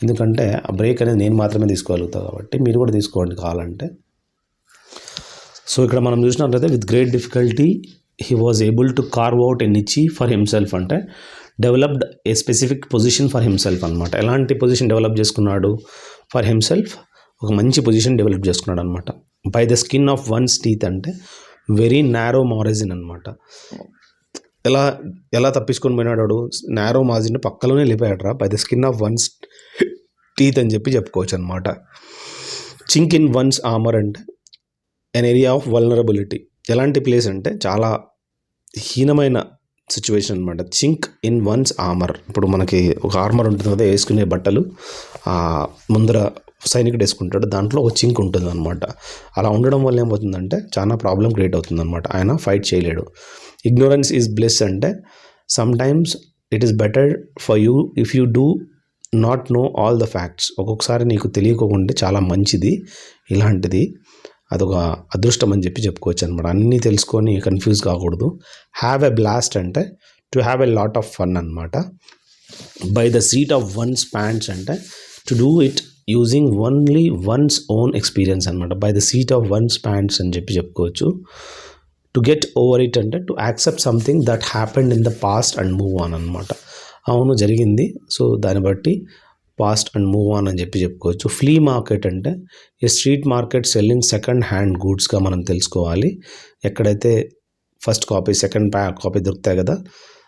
Speaker 1: ఎందుకంటే ఆ బ్రేక్ అనేది నేను మాత్రమే తీసుకోగలుగుతాను కాబట్టి మీరు కూడా తీసుకోండి కావాలంటే. సో ఇక్కడ మనం చూసినట్లయితే with great difficulty he was able to carve out a niche for himself అంటే developed a specific position for himself అనమాట. ఎలాంటి పొజిషన్ డెవలప్ చేసుకున్నాడు? ఫర్ హిమ్సెల్ఫ్ ఒక మంచి పొజిషన్ డెవలప్ చేసుకున్నాడు అనమాట. By the skin of one's teeth అంటే very narrow margin అనమాట. ఎలా తప్పించుకొని పోయినాడు? నారో మార్జిన్ పక్కలోనే వెళ్ళిపోయాడు by the skin of one's teeth అని చెప్పుకోవచ్చు అనమాట. చింక్ ఇన్ వన్స్ ఆర్మర్ అంటే ఎన్ ఏరియా ఆఫ్ వల్నరబిలిటీ. ఎలాంటి ప్లేస్ అంటే చాలా హీనమైన సిచ్యువేషన్ అనమాట. Chink in one's armour. ఇప్పుడు మనకి ఒక ఆర్మర్ ఉంటుంది కదా, వేసుకునే బట్టలు ముందర సైనికుడు వేసుకుంటాడు, దాంట్లో ఒక చింక్ ఉంటుంది అనమాట. అలా ఉండడం వల్ల ఏమవుతుందంటే చాలా ప్రాబ్లం క్రియేట్ అవుతుంది అనమాట. ఆయన ఫైట్ చేయలేడు. ఇగ్నోరెన్స్ ఈజ్ బ్లెస్ అంటే some times it is better for you if you do not know all the facts. ఒక్కొక్కసారి నీకు తెలియకుండా చాలా మంచిది ఇలాంటిది, అదొక అదృష్టం అని చెప్పుకోవచ్చు అనమాట. అన్నీ తెలుసుకొని కన్ఫ్యూజ్ కాకూడదు. హ్యావ్ ఎ బ్లాస్ట్ అంటే to have a lot of fun అనమాట. By the seat of one's pants అంటే to do it using only one's own experience అనమాట. By the seat of one's pants అని చెప్పుకోవచ్చు. టు గెట్ ఓవర్ ఇట్ అంటే to accept something that happened in the past and move on అనమాట. అవును జరిగింది, so దాన్ని బట్టి పాస్ట్ అండ్ మూవ్ ఆన్ అని చెప్పుకోవచ్చు. ఫ్లీ మార్కెట్ అంటే ఈ street market selling second hand గూడ్స్గా మనం తెలుసుకోవాలి. ఎక్కడైతే ఫస్ట్ కాపీ సెకండ్ కాపీ దొరుకుతాయి కదా,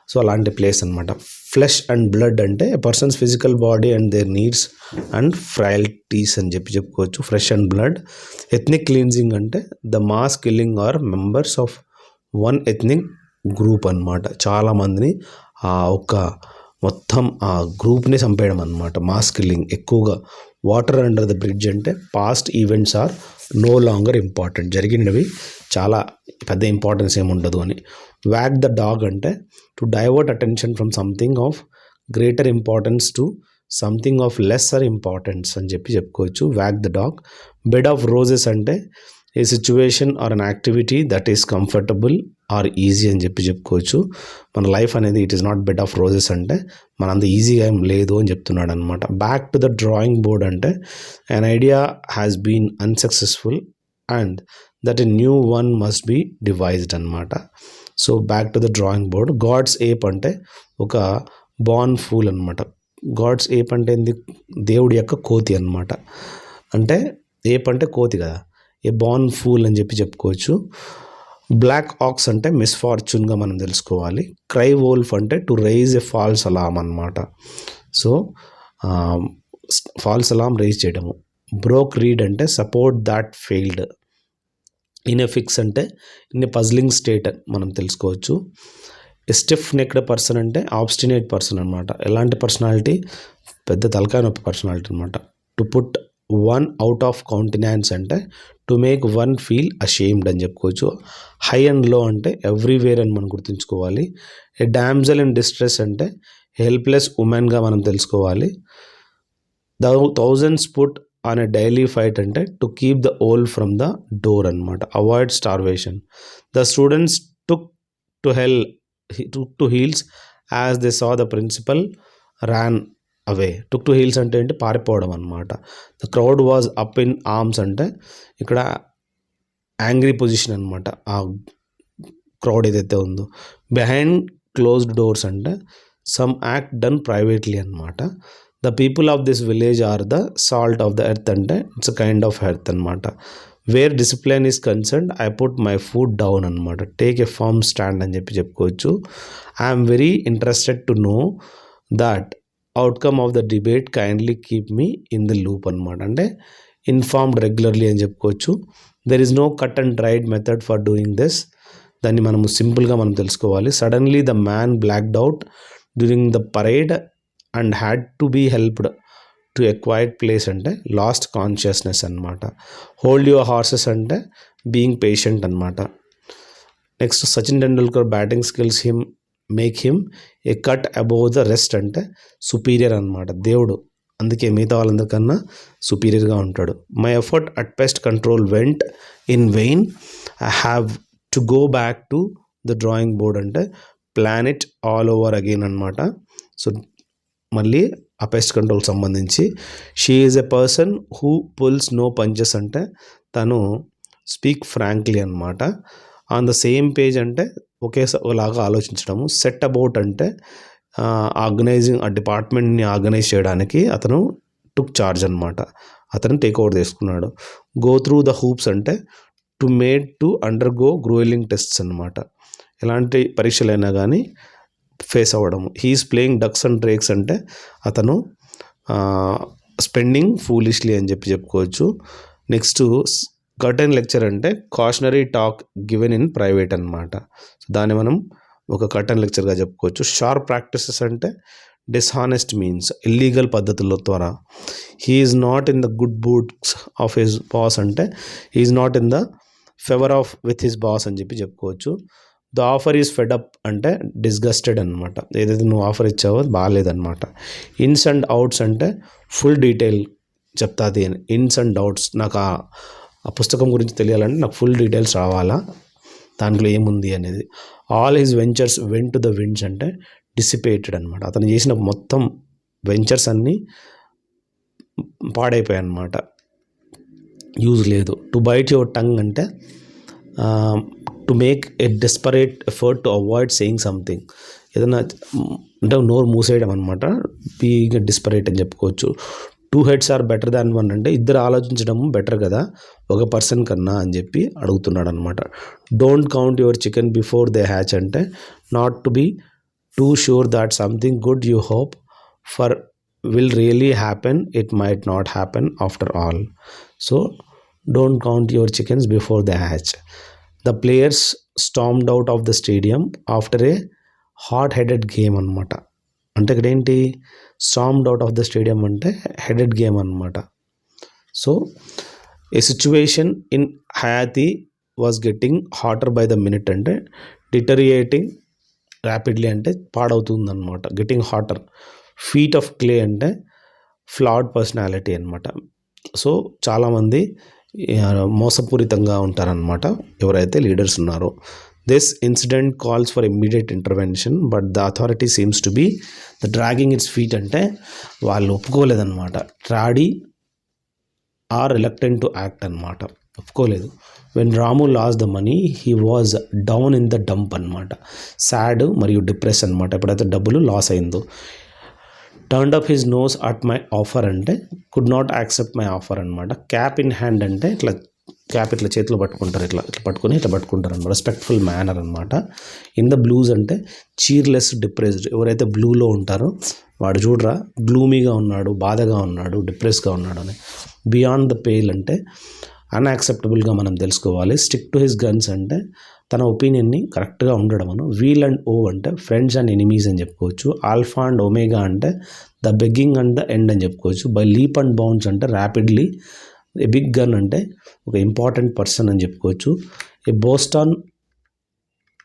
Speaker 1: సో అలాంటి ప్లేస్ అనమాట. ఫ్లెష్ అండ్ బ్లడ్ అంటే persons physical body and their needs and frailties అని చెప్పుకోవచ్చు. Flesh and blood. Ethnic cleansing అంటే the mass killing or members of one ethnic group అనమాట. చాలామందిని ఒక మొత్తం ఆ గ్రూప్ని చంపేయడం అనమాట, మాస్ కిల్లింగ్. ఎక్కువగా వాటర్ అండర్ ద బ్రిడ్జ్ అంటే past events are no longer important. జరిగినవి చాలా పెద్ద ఇంపార్టెన్స్ ఏముండదు అని. వ్యాగ్ ద డాగ్ అంటే to divert attention from something of greater importance to something of lesser importance అని చెప్పుకోవచ్చు. Wag the dog. Bed of roses అంటే a situation or an activity that is comfortable or easy అని చెప్పుకోవచ్చు. మన life అనేది it is not bed of roses అంటే మనంత ఈజీగా ఏం లేదు అని చెప్తున్నాడు అనమాట. Back to the drawing board అంటే an idea has been unsuccessful and that a new one must be devised అనమాట. So back to the drawing board. God's ఏప్ అంటే ఒక బార్న్ ఫూల్ అనమాట. గాడ్స్ ఏప్ అంటే ఏంది? దేవుడి యొక్క కోతి అనమాట. అంటే ఏప్ అంటే కోతి కదా, ఏ బార్న్ ఫూల్ అని చెప్పుకోవచ్చు. బ్లాక్ ఆక్స్ అంటే మిస్ఫార్చ్యూన్గా మనం తెలుసుకోవాలి. క్రై వోల్ఫ్ అంటే to raise a false alarm అనమాట. సో ఫాల్స్ అలామ్ రైజ్ చేయడము. బ్రోక్ రీడ్ అంటే support that failed. In a fix అంటే ఇన్ ఎ పజ్లింగ్ స్టేట్ మనం తెలుసుకోవచ్చు. స్టిఫ్ నెక్డ్ పర్సన్ అంటే ఆబ్స్టినేట్ పర్సన్ అనమాట. ఎలాంటి పర్సనాలిటీ? పెద్ద తలకాయ నొప్పి పర్సనాలిటీ అనమాట. To put one out of countenance అంటే to make one feel ashamed అని చెప్పుకోవచ్చు. హై అండ్ లో అంటే ఎవ్రీవేర్ అని మనం గుర్తుంచుకోవాలి. ఏ డామ్జల్ ఇన్ డిస్ట్రెస్ అంటే హెల్ప్లెస్ ఉమెన్గా మనం తెలుసుకోవాలి. Thousands put on a daily fight అంటే to keep the wolf from the door అనమాట. Avoid starvation. The students took to heels as they saw the principal ran away. Took to heels అంటే ఏంటి? పారిపోవడం అనమాట. The crowd was up in arms అంటే ఇక్కడ angry position అనమాట ఆ crowd ఏదైతే ఉందో. బిహైండ్ క్లోజ్డ్ డోర్స్ అంటే సమ్ యాక్ట్ డన్ ప్రైవేట్లీ అనమాట. The people of this village are the salt of the earth అంటే it's a kind of earth అనమాట. Where discipline is concerned I put my food down అనమాట. Take a firm stand అని చెప్పుకోవచ్చు. I'm very interested to know that outcome of the debate kindly keep me in the loop అనమాట. అంటే informed regularly అని చెప్పుకోవచ్చు. There is no cut and dried method for doing this. దాన్ని మనము సింపుల్గా మనం తెలుసుకోవాలి. Suddenly the man blacked out during the parade and had to be helped to a quiet place అంటే లాస్ట్ కాన్షియస్నెస్ అనమాట. Hold your horses అంటే being patient అనమాట. Next Sachin Tendulkar batting skills make him a cut above the rest అంటే superior అనమాట. దేవుడు అందుకే మిగతా వాళ్ళందరికన్నా సుపీరియర్గా ఉంటాడు. My effort at pest control went in vain, I have to go back to the drawing board అంటే plan it all over again అనమాట. సో మళ్ళీ ఆ పెస్ట్ కంట్రోల్ సంబంధించి she is a person who pulls no punches అంటే తను speak frankly అనమాట. On the same page అంటే ఒకేలాగా ఆలోచించడము. సెట్ అబౌట్ అంటే ఆర్గనైజింగ్ ఆ డిపార్ట్మెంట్ని ఆర్గనైజ్ చేయడానికి అతను టుక్ చార్జ్ అనమాట, అతను టేక్ ఓవర్ తీసుకున్నాడు. గో త్రూ ద హూప్స్ అంటే టు అండర్గో గ్రోయింగ్ టెస్ట్స్ అనమాట, ఎలాంటి పరీక్షలైనా కానీ ఫేస్ అవ్వడము. He is playing ducks and drakes అంటే అతను స్పెండింగ్ ఫూలిష్లీ అని చెప్పుకోవచ్చు. నెక్స్ట్ కర్టెన్ లెక్చర్ అంటే cautionary talk given in private అనమాట. సో దాన్ని మనం ఒక కర్టెన్ లెక్చర్గా చెప్పుకోవచ్చు. షార్ప్ ప్రాక్టీసెస్ అంటే డిస్హానెస్ట్ మీన్స్ ఇల్లీగల్ పద్ధతుల ద్వారా. He's not in the good books of his boss అంటే he's not in the favour of with his boss అని చెప్పుకోవచ్చు. The offer is fed up అంటే డిస్గస్టెడ్ అనమాట, ఏదైతే నువ్వు ఆఫర్ ఇచ్చావో అది బాగాలేదనమాట. ఇన్స్ అండ్ అవుట్స్ అంటే ఫుల్ డీటెయిల్ చెప్తాది అని. ఇన్స్ అండ్ అవుట్స్ నాకు ఆ పుస్తకం గురించి తెలియాలంటే నాకు ఫుల్ డీటెయిల్స్ రావాలా, దాంట్లో ఏముంది అనేది. All his ventures went to the winds అంటే డిసిపేటెడ్ అనమాట, అతను చేసిన మొత్తం వెంచర్స్ అన్నీ పాడైపోయాయి అనమాట, యూజ్ లేదు. టు బైట్ యువర్ టంగ్ అంటే to make a desperate effort to avoid saying something, ఏదైనా అంటే నోరు మూసేయడం అనమాట, బీయింగ్ డిస్పరేట్ అని చెప్పుకోవచ్చు. Two heads are better than one అంటే ఇద్దరు ఆలోచించడం బెటర్ కదా ఒక పర్సన్ కన్నా అని చెప్పి అడుగుతున్నాడు అనమాట. Don't count your chicken before they hatch అంటే not to be too sure that something good you hope for will really happen, it might not happen after all. So don't count your chickens before they hatch. The players stormed out of the stadium after a hot headed game అనమాట. అంటే ఇక్కడ ఏంటి, stormed out of the stadium అంటే headed game అనమాట. So a situation in Hayathi was getting hotter by the minute అంటే డిటరియేటింగ్ rapidly అంటే పాడవుతుంది అనమాట, getting hotter. Feet of clay అంటే ఫ్లాడ్ పర్సనాలిటీ అనమాట. సో చాలామంది మోసపూరితంగా ఉంటారనమాట ఎవరైతే లీడర్స్ ఉన్నారో. This incident calls for immediate intervention but the authority seems to be the dragging its feet అంటే వాళ్ళు ఒప్పుకోలేదన్నమాట. Tardy or reluctant to act అనమాట, ఒప్పుకోలేదు. When Ramu loss the money he was down in the dump అనమాట, sad మరియు depress అనమాట ఎప్పుడైతే డబ్బులు లాస్ అయిందో. Turned up his nose at my offer అంటే could not accept my offer అనమాట. క్యాప్ ఇన్ హ్యాండ్ అంటే ఇట్లా క్యాప్ ఇట్లా చేతిలో పట్టుకుంటారు, ఇట్లా పట్టుకుంటారు అనమాట, రెస్పెక్ట్ఫుల్ మేనర్ అనమాట. ఇన్ ద బ్లూస్ అంటే చీర్లెస్ డిప్రెస్డ్, ఎవరైతే బ్లూలో ఉంటారో వాడు చూడరా గ్లూమీగా ఉన్నాడు, బాధగా ఉన్నాడు, డిప్రెస్గా ఉన్నాడు అని. బియాండ్ ద పేల్ అంటే అన్యాక్సెప్టబుల్గా మనం తెలుసుకోవాలి. స్టిక్ టు హిస్ గన్స్ అంటే తన ఒపీనియన్ని కరెక్ట్గా ఉండడం అను. వీల్ అండ్ ఓ అంటే ఫ్రెండ్స్ అండ్ ఎనిమీస్ అని చెప్పుకోవచ్చు. ఆల్ఫా అండ్ ఒమేగా అంటే the begging and the end అని చెప్పుకోవచ్చు. బై లీప్ అండ్ బౌన్స్ అంటే ర్యాపిడ్లీ. ఏ బిగ్ గన్ అంటే ఒక ఇంపార్టెంట్ పర్సన్ అని చెప్పుకోవచ్చు. ఏ బోస్టాన్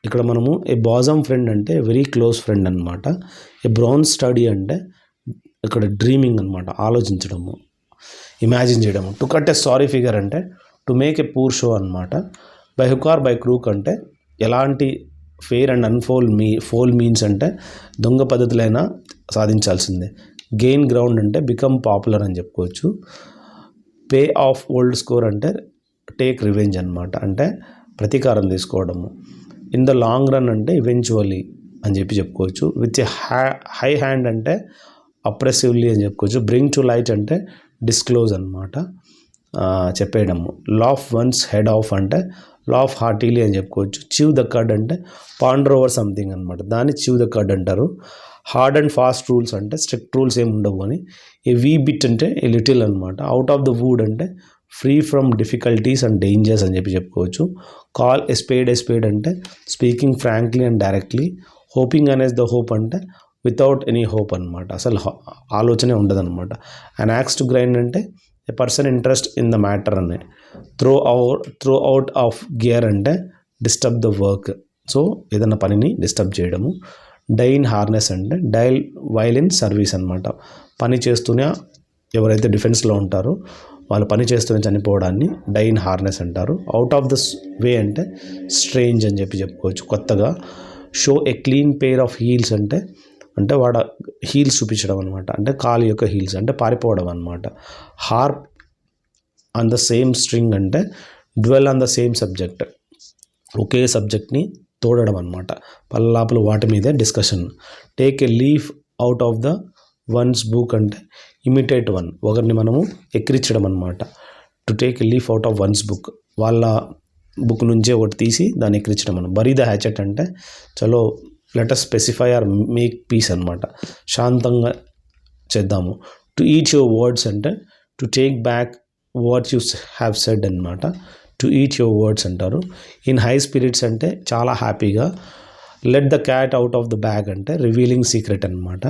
Speaker 1: ఇక్కడ మనము ఏ బాజమ్ ఫ్రెండ్ అంటే వెరీ క్లోజ్ ఫ్రెండ్ అనమాట. ఏ బ్రౌన్ స్టడీ అంటే ఇక్కడ డ్రీమింగ్ అనమాట, ఆలోచించడము, ఇమాజిన్ చేయడము. To cut a sorry figure అంటే to make a poor show అనమాట. By hook or by crook అంటే ఎలాంటి ఫెయిర్ అండ్ ఫోల్ మీన్స్ అంటే దొంగ పద్ధతులైనా సాధించాల్సిందే. గెయిన్ గ్రౌండ్ అంటే బికమ్ పాపులర్ అని చెప్పుకోవచ్చు. పే ఆఫ్ ఓల్డ్ స్కోర్ అంటే టేక్ రివెంజ్ అనమాట, అంటే ప్రతీకారం తీసుకోవడము. ఇన్ ద లాంగ్ రన్ అంటే ఈవెన్చువల్లీ అని చెప్పుకోవచ్చు. విత్ ఏ హై హ్యాండ్ అంటే అప్రెసివ్లీ అని చెప్పుకోవచ్చు. బ్రింగ్ టు లైట్ అంటే డిస్క్లోజ్ అనమాట, చెప్పేయడము. లాఫ్ వన్స్ హెడ్ ఆఫ్ అంటే లాఫ్ హార్టీలీ అని చెప్పుకోవచ్చు. చీవ్ ద కడ్ అంటే పాండర్ ఓవర్ సంథింగ్ అనమాట, దాన్ని చీవ్ ద కడ్ అంటారు. హార్డ్ అండ్ ఫాస్ట్ రూల్స్ అంటే స్ట్రిక్ట్ రూల్స్ ఏమి ఉండవు అని. ఏ వీ బిట్ అంటే ఏ లిటిల్ అనమాట. అవుట్ ఆఫ్ ద వుడ్ అంటే free from difficulties and dangers అని చెప్పుకోవచ్చు. కాల్ ఏ స్పేడ్ అంటే speaking frankly and directly. Hoping అనేస్ ద హోప్ అంటే వితౌట్ ఎనీ హోప్ అనమాట, అసలు ఆలోచనే ఉండదన్నమాట. అండ్ యాక్స్ టు గ్రైండ్ అంటే a person interest in the matter అని. త్రో అవుట్ ఆఫ్ గియర్ అంటే డిస్టర్బ్ ద వర్క్, సో ఏదైనా పనిని డిస్టర్బ్ చేయడము. డై ఇన్ హార్నెస్ అంటే వైల్ ఇన్ సర్వీస్ అనమాట, పని చేస్తూనే ఎవరైతే డిఫెన్స్లో ఉంటారో వాళ్ళు పని చేస్తూనే చనిపోవడాన్ని డై ఇన్ హార్నెస్ అంటారు. అవుట్ ఆఫ్ ద వే అంటే స్ట్రేంజ్ అని చెప్పుకోవచ్చు. కొత్తగా show A clean pair of heels అంటే వాడు హీల్స్ చూపించడం అనమాట. అంటే కాలు యొక్క హీల్స్ అంటే పారిపోవడం అనమాట. Harp on the same string అంటే dwell on the same subject, ఒకే సబ్జెక్ట్ని తోడడం అనమాట. పల్లాపులు వాటి మీదే discussion. Take a leaf out of the one's book అంటే ఇమిటేట్ వన్, ఒకరిని మనము ఎక్కిరించడం అనమాట. To take a leaf out of one's book, వాళ్ళ బుక్ నుంచే ఒకటి తీసి దాన్ని ఎక్కిరించడం. మనం బరీ ద హ్యాచెట్ అంటే చలో let us specify or make peace అనమాట, శాంతంగా చేద్దాము. టు ఈట్ యువర్ వర్డ్స్ అంటే to take back what you have said అనమాట. టు ఈట్ యువర్ వర్డ్స్ అంటారు. ఇన్ హై స్పిరిట్స్ అంటే చాలా హ్యాపీగా. Let the cat out of the bag అంటే రివీలింగ్ సీక్రెట్ అనమాట.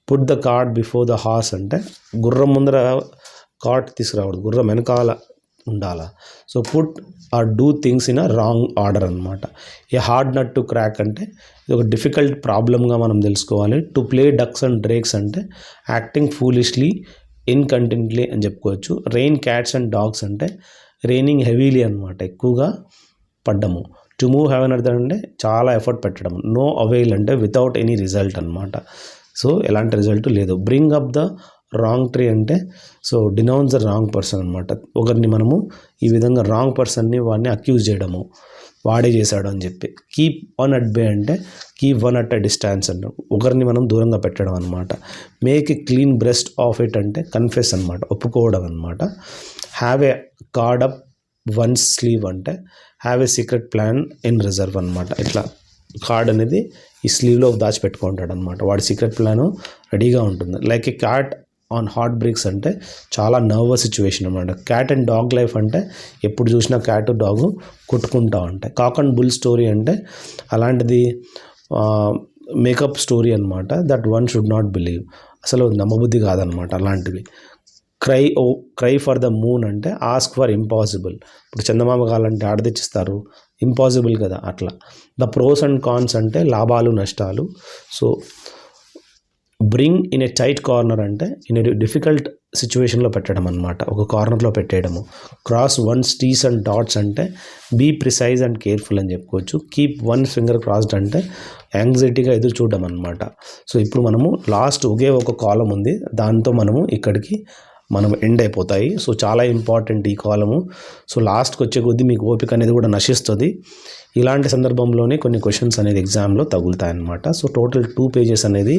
Speaker 1: Put the card before the horse అంటే గుర్రం ముందర కార్డ్ తీసుకురావద్దు, గుర్రం వెనకాల ఉండాల. So put or do things in a wrong order అనమాట. ఏ హార్డ్ నట్ టు క్రాక్ అంటే ఇది ఒక డిఫికల్ట్ ప్రాబ్లమ్గా మనం తెలుసుకోవాలి. To play ducks and drakes అంటే యాక్టింగ్ ఫూలిష్లీ ఇన్కంటెంట్లీ అని చెప్పుకోవచ్చు. రెయిన్ క్యాట్స్ అండ్ డాగ్స్ అంటే రెయినింగ్ హెవీలీ అనమాట, ఎక్కువగా పడ్డము. టు మూవ్ హెవెన్ అర్థం అంటే చాలా ఎఫర్ట్ పెట్టడం. నో అవైల్ అంటే వితౌట్ ఎనీ రిజల్ట్ అనమాట. సో ఎలాంటి రిజల్ట్ లేదు. Bring up the wrong tree అంటే so denounce the wrong person అనమాట. ఒకరిని మనము ఈ విధంగా రాంగ్ పర్సన్ని వాడిని అక్యూజ్ చేయడము, వాడే చేశాడు అని చెప్పి. కీప్ వన్ అట్ బే అంటే keep one at a distance అంటే ఒకరిని మనం దూరంగా పెట్టడం అనమాట. Make a clean breast of it అంటే కన్ఫెస్ అనమాట, ఒప్పుకోవడం అనమాట. Have a card up one's sleeve అంటే have a secret plan in reserve అనమాట. ఇట్లా కార్డ్ అనేది ఈ స్లీవ్లో దాచిపెట్టుకుంటాడు అనమాట, వాడి సీక్రెట్ ప్లాను రెడీగా ఉంటుంది. Like a cat on heart breaks అంటే చాలా నర్వస్ సిచ్యువేషన్ అనమాట. క్యాట్ అండ్ డాగ్ లైఫ్ అంటే ఎప్పుడు చూసినా క్యాట్ డాగు కొట్టుకుంటా ఉంటాయి. కాక్ అండ్ బుల్ స్టోరీ అంటే అలాంటిది మేకప్ స్టోరీ అనమాట. That one should not believe, అసలు నమ్మబుద్ధి కాదనమాట అలాంటివి. క్రై ఫర్ ద మూన్ అంటే ఆస్క్ ఫర్ ఇంపాసిబుల్. ఇప్పుడు చందమామ కావాలంటే ఆడ తెచ్చిస్తారు, ఇంపాసిబుల్ కదా అట్లా. ద ప్రోస్ అండ్ కాన్స్ అంటే లాభాలు నష్టాలు. So bring in a tight corner అంటే ఇన్ ఏ డిఫికల్ట్ సిచ్యువేషన్లో పెట్టడం అనమాట, ఒక కార్నర్లో పెట్టేయడము. Cross one's t's and dots అంటే బీ ప్రిసైజ్ అండ్ కేర్ఫుల్ అని చెప్పుకోవచ్చు. కీప్ వన్ ఫింగర్ క్రాస్డ్ అంటే యాంగ్జైటీగా ఎదురు చూడడం అనమాట. సో ఇప్పుడు మనము లాస్ట్ ఒకే ఒక కాలం ఉంది, దాంతో మనము ఇక్కడికి మనం ఎండ్ అయిపోతాయి. సో చాలా ఇంపార్టెంట్ ఈ కాలము. సో లాస్ట్కి వచ్చే కొద్దీ మీకు ఓపిక అనేది కూడా నశిస్తుంది. ఇలాంటి సందర్భంలోనే కొన్ని క్వశ్చన్స్ అనేది ఎగ్జామ్లో తగులుతాయి అన్నమాట. సో టోటల్ 2 పేజెస్ అనేది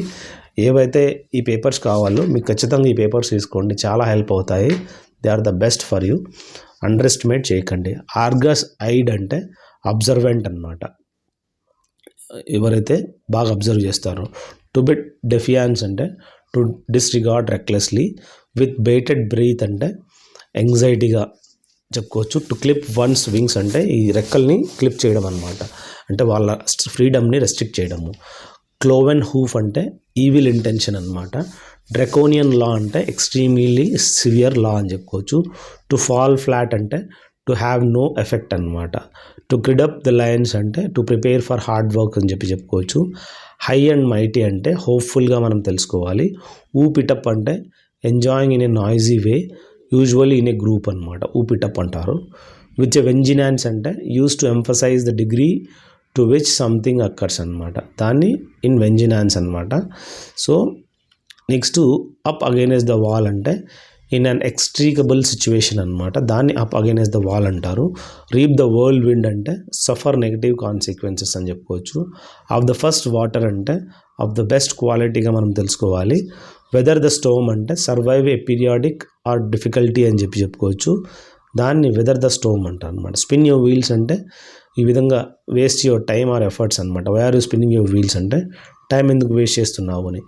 Speaker 1: ఏవైతే ఈ పేపర్స్ కావాలో మీకు ఖచ్చితంగా ఈ పేపర్స్ తీసుకోండి, చాలా హెల్ప్ అవుతాయి. They are the best for you, underestimate చేయకండి. ఆర్గస్ ఐడ్ అంటే అబ్జర్వెంట్ అనమాట, ఎవరైతే బాగా అబ్జర్వ్ చేస్తారో. టు బిట్ డెఫియాన్స్ అంటే to disregard recklessly. With bated breath అంటే యాంగ్జైటీగా చెప్పుకోవచ్చు. టు క్లిప్ వన్స్ వింగ్స్ అంటే ఈ రెక్కల్ని క్లిప్ చేయడం అనమాట, అంటే వాళ్ళ ఫ్రీడమ్ని రెస్ట్రిక్ట్ చేయడము. క్లోవెన్ హూఫ్ అంటే ఈవిల్ ఇంటెన్షన్ అనమాట. డ్రెకోనియన్ లా అంటే ఎక్స్ట్రీమ్లీ సివియర్ లా అని చెప్పుకోవచ్చు. టు ఫాల్ ఫ్లాట్ అంటే టు హ్యావ్ నో ఎఫెక్ట్ అనమాట. టు గ్రిడప్ ద లయన్స్ అంటే to prepare for hard work అని చెప్పుకోవచ్చు. హై అండ్ మైటీ అంటే హోప్ఫుల్గా మనం తెలుసుకోవాలి. ఊపిటప్ అంటే enjoying in a noisy way, usually in a group అనమాట, ఊపిటప్ అంటారు. విచ్ ఎ వెంజినాన్స్ అంటే use to emphasize the degree to which something occurs అనమాట, దాన్ని ఇన్ వెంజినాన్స్ అనమాట. So next up against the wall అంటే in an extricable situation అనమాట, దాన్ని up against the wall అంటారు. రీప్ ద వరల్డ్ విండ్ అంటే suffer negative consequences అని చెప్పుకోవచ్చు. ఆఫ్ ద ఫస్ట్ వాటర్ అంటే ఆఫ్ ద బెస్ట్ క్వాలిటీగా మనం తెలుసుకోవాలి. వెదర్ ద స్టోమ్ అంటే survive a periodic or difficulty అని చెప్పుకోవచ్చు, దాన్ని వెదర్ ద స్టోమ్ అంటారు అనమాట. స్పిన్ యువర్ వీల్స్ అంటే ఈ విధంగా waste your time or efforts అనమాట. Why are you spinning your wheels అంటే టైం ఎందుకు వేస్ట్ చేస్తున్నావు అని.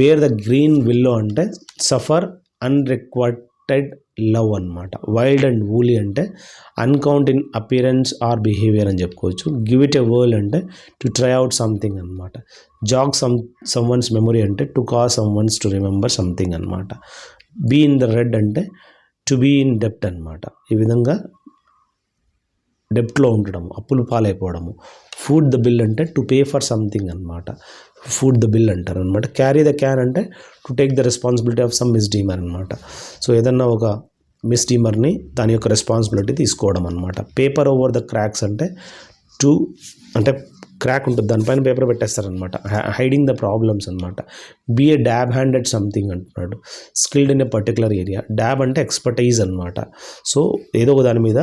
Speaker 1: వేర్ ద గ్రీన్ విల్లో అంటే సఫర్ అన్రిక్వైటెడ్ లవ్ అనమాట. వైల్డ్ అండ్ వూలీ అంటే uncouth in appearance or behaviour అని చెప్పుకోవచ్చు. గివ్ ఇట్ ఎ వరల్డ్ అంటే టు ట్రై అవుట్ సంథింగ్ అనమాట. జాగ్ సమ్వన్స్ మెమొరీ అంటే to cause someone's to remember something అనమాట. Be in the red అంటే to be in డెప్ట్ అనమాట. ఈ విధంగా డెప్ట్లో ఉండడం, అప్పులు పాలైపోవడము. ఫుడ్ ద బిల్ అంటే టు పే ఫర్ సంథింగ్ అనమాట. ఫుడ్ ద బిల్ అంటారు అనమాట. క్యారీ ద క్యాన్ అంటే to take the responsibility of some misdemeanour అనమాట. సో ఏదన్నా ఒక మిస్డీమర్ని దాని యొక్క రెస్పాన్సిబిలిటీ తీసుకోవడం అనమాట. పేపర్ ఓవర్ ద క్రాక్స్ అంటే టు అంటే క్రాక్ ఉంటుంది, దానిపైన పేపర్ పెట్టేస్తారనమాట. హైడింగ్ ద ప్రాబ్లమ్స్ అనమాట. Be a dab hand at something అంటున్నాడు. Skilled in a particular area. Dab అంటే ఎక్స్పర్టైజ్ అనమాట. సో ఏదో ఒక దాని మీద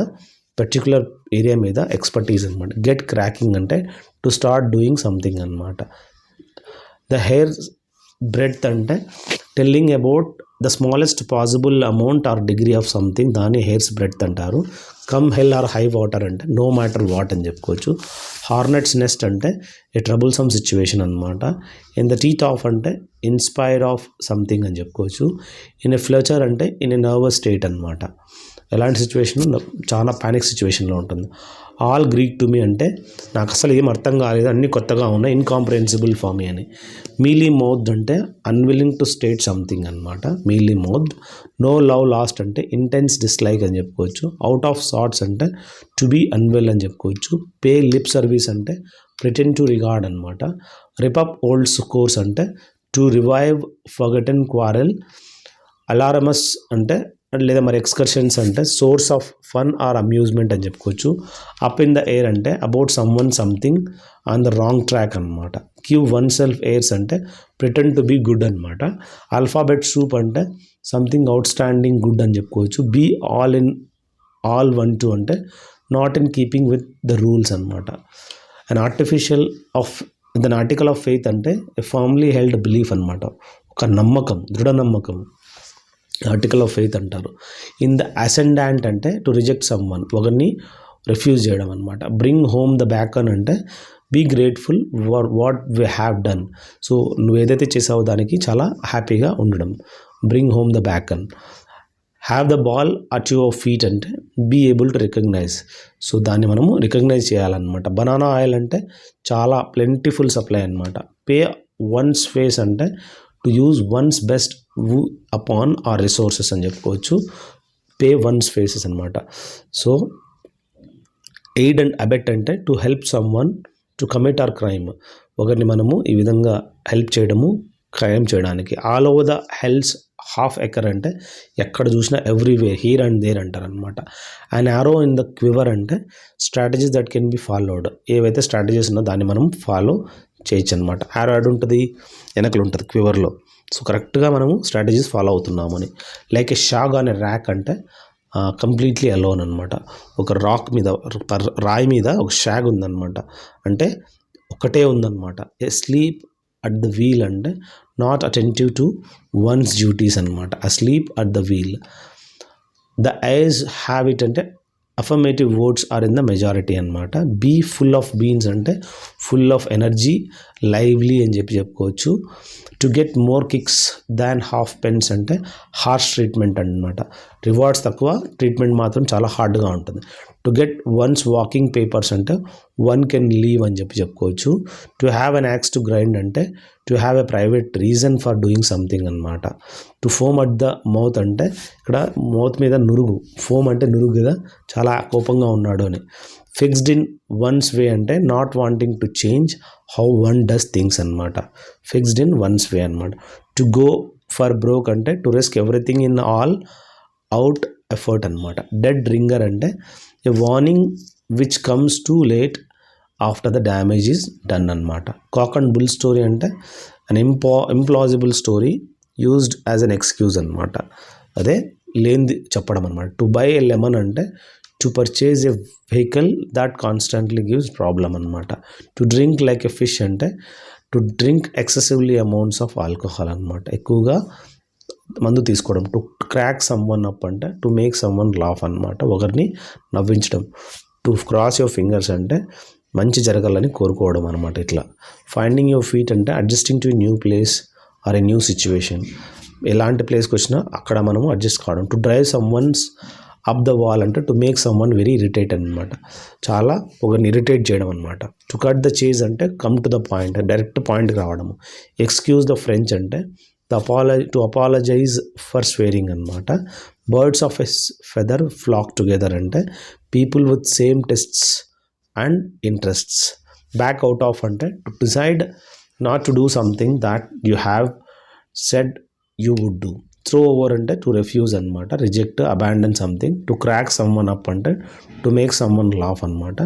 Speaker 1: పర్టికులర్ ఏరియా మీద ఎక్స్పర్టీజ్ అనమాట. గెట్ క్రాకింగ్ అంటే టు స్టార్ట్ డూయింగ్ సంథింగ్ అనమాట. ద హెయిర్ బ్రెడ్త్ అంటే telling about the smallest possible amount or degree of something, దాన్ని హెయిర్స్ బ్రెడ్త్ అంటారు. Come hell or high water అంటే నో మ్యాటర్ వాట్ అని చెప్పుకోవచ్చు. హార్నెట్స్ నెస్ట్ అంటే a troublesome situation అనమాట. In the teeth of అంటే inspire of something అని చెప్పుకోవచ్చు. ఇన్ ఏ ఫ్లచర్ అంటే ఇన్ ఏ నర్వస్ స్టేట్ అనమాట. ఎలాంటి సిచ్యువేషన్, చాలా పానిక్ సిచ్యువేషన్లో ఉంటుంది. ఆల్ గ్రీక్ టు మీ అంటే నాకు అసలు ఏం అర్థం కాలేదు, అన్నీ కొత్తగా ఉన్నాయి, ఇన్కాంప్రహెన్సిబుల్ ఫర్ మీ అని. మీలీ మౌత్ అంటే అన్విల్లింగ్ టు స్టేట్ సంథింగ్ అనమాట. Mealy mouth. No love lost అంటే ఇంటెన్స్ డిస్లైక్ అని చెప్పుకోవచ్చు. అవుట్ ఆఫ్ సార్ట్స్ అంటే టు బీ అన్వెల్ అని చెప్పుకోవచ్చు. పే లిప్ సర్వీస్ అంటే ప్రిటెండ్ టు రిగార్డ్ అనమాట. రిపప్ ఓల్డ్ స్కోర్స్ అంటే to revive forgotten quarrel. Alarums అంటే లేదా మరి ఎక్స్కర్షన్స్ అంటే source of fun or amusement అని చెప్పుకోవచ్చు. అప్ ఇన్ ద ఎయిర్ అంటే about someone something on the wrong track అనమాట. గివ్ వన్ సెల్ఫ్ ఎయిర్స్ అంటే ప్రిటెండ్ టు బీ గుడ్ అనమాట. ఆల్ఫాబెట్ సూప్ అంటే సంథింగ్ అవుట్ స్టాండింగ్ గుడ్ అని చెప్పుకోవచ్చు. Be all in all one to అంటే not in keeping with the rules అనమాట. And artificial of than article of faith అంటే a firmly held belief అనమాట. ఒక నమ్మకం, దృఢ నమ్మకం, ఆర్టికల్ ఆఫ్ ఫెయిత్ అంటారు. ఇన్ ద అసెండాంట్ అంటే టు రిజెక్ట్ సమ్ వన్, ఒకరిని రిఫ్యూజ్ చేయడం అనమాట. Bring home the bacon అంటే be grateful for what we have done. So నువ్వు ఏదైతే చేసావో దానికి చాలా హ్యాపీగా ఉండడం. Bring home the bacon. Have the ball at your feet అంటే be able to recognise. So దాన్ని మనము రికగ్నైజ్ చేయాలన్నమాట. బనానా ఆయిల్ అంటే చాలా ప్లెంటిఫుల్ సప్లై అనమాట. పే వన్స్ ఫేస్ అంటే to use one's best upon or resources అని చెప్పుకోవచ్చు. పే వన్స్ ఫేసెస్ అనమాట. సో ఎయిడ్ అండ్ అబెట్ అంటే to help some one to commit or crime, ఒకరిని మనము ఈ విధంగా హెల్ప్ చేయడము, క్రైమ్ చేయడానికి. All over the hells half acre అంటే ఎక్కడ చూసినా ఎవ్రీవేర్, హీర్ అండ్ దేర్ అంటారు అనమాట. And arrow in the quiver అంటే strategies that can be followed, ఏవైతే స్ట్రాటజీస్ ఉన్నో దాన్ని మనం ఫాలో చేయొచ్చు అనమాట. యారో యాడ్ ఉంటుంది, వెనకలు ఉంటుంది క్వివర్లో. సో కరెక్ట్గా మనము స్ట్రాటజీస్ ఫాలో అవుతున్నామని. లైక్ ఏ షాగ్ అనే ర్యాక్ అంటే కంప్లీట్లీ అలోన్ అనమాట. ఒక రాక్ మీద, రాయి మీద ఒక షాగ్ ఉందన్నమాట, అంటే ఒకటే ఉందన్నమాట. Asleep at the wheel అంటే not attentive to one's duties అనమాట. Asleep at the wheel. The ayes have it అంటే affirmative words are in the majority అనమాట. బీ ఫుల్ ఆఫ్ బీన్స్ అంటే ఫుల్ ఆఫ్ ఎనర్జీ, లైవ్లీ అని చెప్పుకోవచ్చు. To get more kicks than halfpence అంటే harsh treatment అనమాట. Rewards తక్కువ, treatment మాత్రం చాలా హార్డ్గా ఉంటుంది. To get one's walking papers అంటే వన్ కెన్ లీవ్ అని చెప్పుకోవచ్చు. To have an axe to grind అంటే to have a private reason for doing something అనమాట. To foam at the mouth అంటే ఇక్కడ మౌత్ మీద నురుగు, ఫోమ్ అంటే నురుగు కదా, చాలా కోపంగా ఉన్నాడు అని. ఫిక్స్డ్ ఇన్ వన్స్ వే అంటే not wanting to change how one does things అనమాట. ఫిక్స్డ్ ఇన్ వన్స్ వే అనమాట. టు గో ఫర్ బ్రోక్ అంటే to risk everything in all out effort అనమాట. డెడ్ రింగర్ అంటే a warning which comes too late after the damage is done అనమాట. Cock and bull story అంటే an implausible story used as an excuse అనమాట. అదే లేనిది చెప్పడం అనమాట. To buy a lemon అంటే to purchase a vehicle that constantly gives problem అనమాట. To drink like a fish అంటే to drink excessively amounts of alcohol అనమాట, ఎక్కువగా మందు తీసుకోవడం. To crack some one up అంటే to make some one laugh అనమాట, ఒకరిని నవ్వించడం. టు క్రాస్ యువర్ ఫింగర్స్ అంటే మంచి జరగాలని కోరుకోవడం అనమాట. ఇట్లా ఫైండింగ్ యువర్ ఫీట్ అంటే adjusting to new place or a new situation, ఎలాంటి ప్లేస్కి వచ్చినా అక్కడ మనము అడ్జస్ట్ కావడం. To drive some once up the wall అంటే to make some one very irritate అనమాట, చాలా ఒకరిని ఇరిటేట్ చేయడం అనమాట. టు కట్ ద చేజ్ అంటే come to the point, direct పాయింట్కి రావడము. ఎక్స్క్యూజ్ ద ఫ్రెంచ్ అంటే టు అపాలజైజ్ ఫర్ స్వేరింగ్ అనమాట. Birds of a feather flock together అంటే people with same tastes and interests. Back out of అంటే to decide not to do something that you have said you would do. Throw over అంటే to refuse అనమాట, reject, abandon something. To crack someone up అంటే to make someone laugh అనమాట.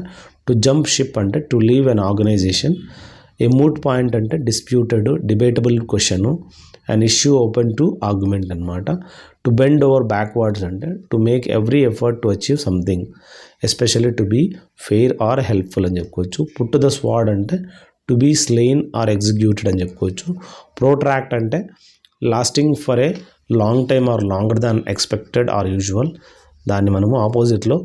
Speaker 1: To jump ship అంటే to leave an organisation. A moot point అంటే disputed, debatable question, and issue open to argument అనమాట. To bend over backwards అంటే to make every effort to achieve something, especially to be fair or helpful అని చెప్పుకోవచ్చు. Put to the sword అంటే to be slain or executed అని చెప్పుకోవచ్చు. ప్రోట్రాక్ట్ అంటే lasting for a long time or longer than expected or usual. దాన్ని మనము ఆపోజిట్లో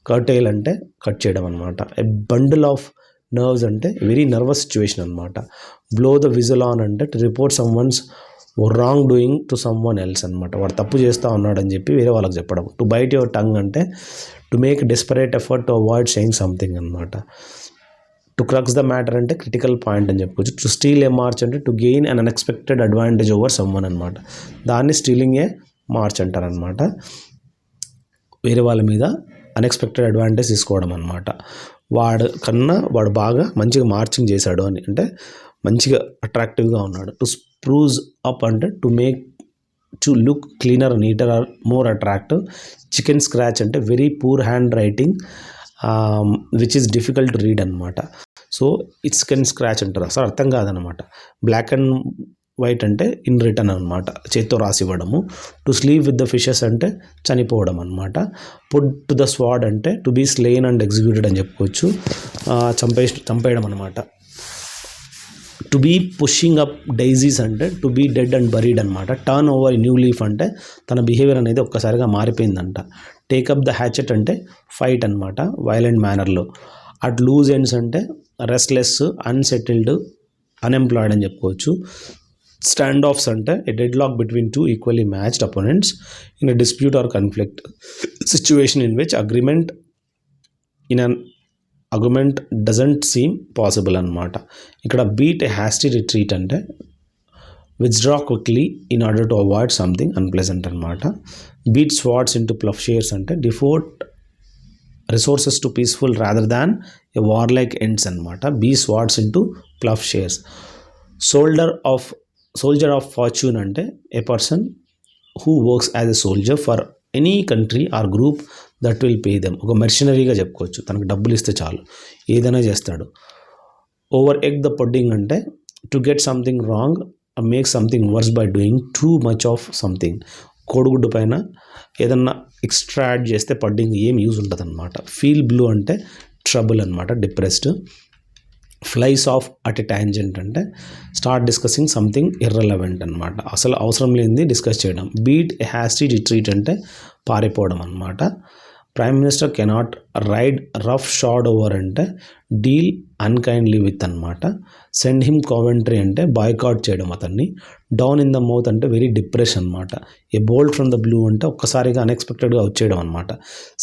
Speaker 1: curtail అంటే కట్ చేయడం అనమాట. ఏ బండిల్ ఆఫ్ నర్వ్స్ అంటే వెరీ నర్వస్ సిచ్యువేషన్ అనమాట. బ్లో ద విజిల్ ఆన్ అంటే to report some one's wrong doing to some one else అనమాట. వాడు తప్పు చేస్తూ ఉన్నాడని చెప్పి వేరే వాళ్ళకి చెప్పడం. టు బైట్ యువర్ టంగ్ అంటే to make desperate effort to avoid saying something అనమాట. టు క్రక్స్ ద మ్యాటర్ అంటే క్రిటికల్ పాయింట్ అని చెప్పుకోవచ్చు. టు స్టీల్ ఏ మార్చ్ అంటే to gain an unexpected advantage over someone అనమాట. దాన్ని స్టీలింగ్ ఏ మార్చ్ అంటారనమాట. వేరే వాళ్ళ మీద అన్ఎక్స్పెక్టెడ్ అడ్వాంటేజ్ తీసుకోవడం అనమాట. వాడు బాగా మంచిగా మార్చింగ్ చేశాడు అని అంటే మంచిగా అట్రాక్టివ్గా ఉన్నాడు. టు స్ప్రూజ్ అప్ అంటే to make to look cleaner, neater or more attractive. Chicken scratch అంటే very poor handwriting which is difficult to read అనమాట. సో ఇట్స్ కెన్ స్క్రాచ్ అంటారు, అసలు అర్థం కాదనమాట. బ్లాక్ అండ్ వైట్ అంటే ఇన్ రిటర్న్ అనమాట, చేత్తో రాసి ఇవ్వడము. To sleep with the fishes అంటే చనిపోవడం అనమాట. పుట్ టు ద స్వాడ్ అంటే to be slain and executed అని చెప్పుకోవచ్చు, చంపేయడం అనమాట. To be pushing up daisies అంటే to be dead and buried అనమాట. టర్న్ ఓవర్ న్యూ లీఫ్ అంటే తన బిహేవియర్ అనేది ఒక్కసారిగా మారిపోయిందంట. టేకప్ ద హ్యాచెట్ అంటే ఫైట్ అనమాట, violent manner. At loose ends అంటే రెస్ట్లెస్, అన్సెటిల్డ్, అన్ఎంప్లాయిడ్ అని చెప్పుకోవచ్చు. స్టాండ్ ఆఫ్స్ అంటే a deadlock between two equally matched opponents in a dispute or conflict situation in which agreement doesn't seem possible అనమాట. ఇక్కడ beat a hasty retreat అంటే withdraw quickly in order to avoid something unpleasant అనమాట. Beat swords into ploughshares అంటే divert resources to peaceful rather than a warlike ends అనమాట. Be swords into ploughshares. Soldier of fortune అంటే a person who works as a soldier for any country or group that will pay them. ఒక మెర్షనరీగా చెప్పుకోవచ్చు, తనకు డబ్బులు ఇస్తే చాలు ఏదైనా చేస్తాడు. ఓవర్ ఎగ్ ద పుడ్డింగ్ అంటే to get something wrong, make something verse by doing too much of something. కోడిగుడ్డు పైన ఏదన్నా ఎక్స్ట్రా యాడ్ చేస్తే పడ్డింగ్ ఏం యూజ్ ఉంటుంది అనమాట. ఫీల్ బ్లూ అంటే ట్రబుల్ అనమాట, depressed. Flies of at a tangent అంటే స్టార్ట్ డిస్కసింగ్ సంథింగ్ ఇర్రెలవెంట్ అనమాట, అసలు అవసరం లేనిది డిస్కస్ చేయడం. బీట్ ఎ హ్యాస్టీ రిట్రీట్ అంటే పారిపోవడం అనమాట. Prime minister cannot ride roughshod over అంటే డీల్ అన్కైండ్లీ విత్ అనమాట. సెండ్ హిమ్ కామెంటరీ అంటే బాయ్కాట్ చేయడం అతన్ని. డౌన్ ఇన్ ద మౌత్ అంటే వెరీ డిప్రెస్ అనమాట. A bolt from the blue అంటే ఒక్కసారిగా అన్ఎక్స్పెక్టెడ్గా వచ్చేయడం అనమాట.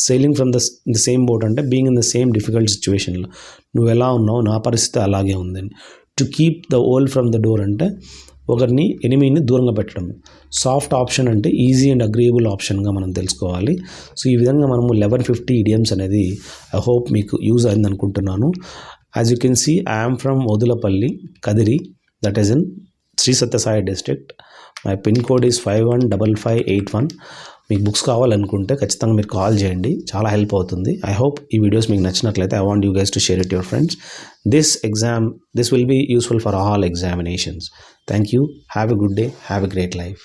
Speaker 1: Sailing from the same boat అంటే being in the same difficult సిచ్యువేషన్లో, నువ్వు ఎలా ఉన్నావు నా పరిస్థితి అలాగే ఉందని. To keep the wolf from the door అంటే ఒకరిని ఎనిమీని దూరంగా పెట్టడం. సాఫ్ట్ ఆప్షన్ అంటే ఈజీ అండ్ అగ్రీయబుల్ ఆప్షన్గా మనం తెలుసుకోవాలి. సో ఈ విధంగా మనము 1150 ఇడియమ్స్ అనేది ఐ హోప్ మీకు యూజ్ అయింది అనుకుంటున్నాను. As you can see I am from Odulapalli, Kadiri, that is in Shri Sathya Sai district. My pin code is 515581. మీకు బుక్స్ కావాలనుకుంటే ఖచ్చితంగా మీరు కాల్ చేయండి, చాలా హెల్ప్ అవుతుంది. ఐ హోప్ ఈ వీడియోస్ మీకు నచ్చినట్లయితే I want you guys to share it your friends. This will be useful for all examinations. Thank you. Have a good day. Have a great life.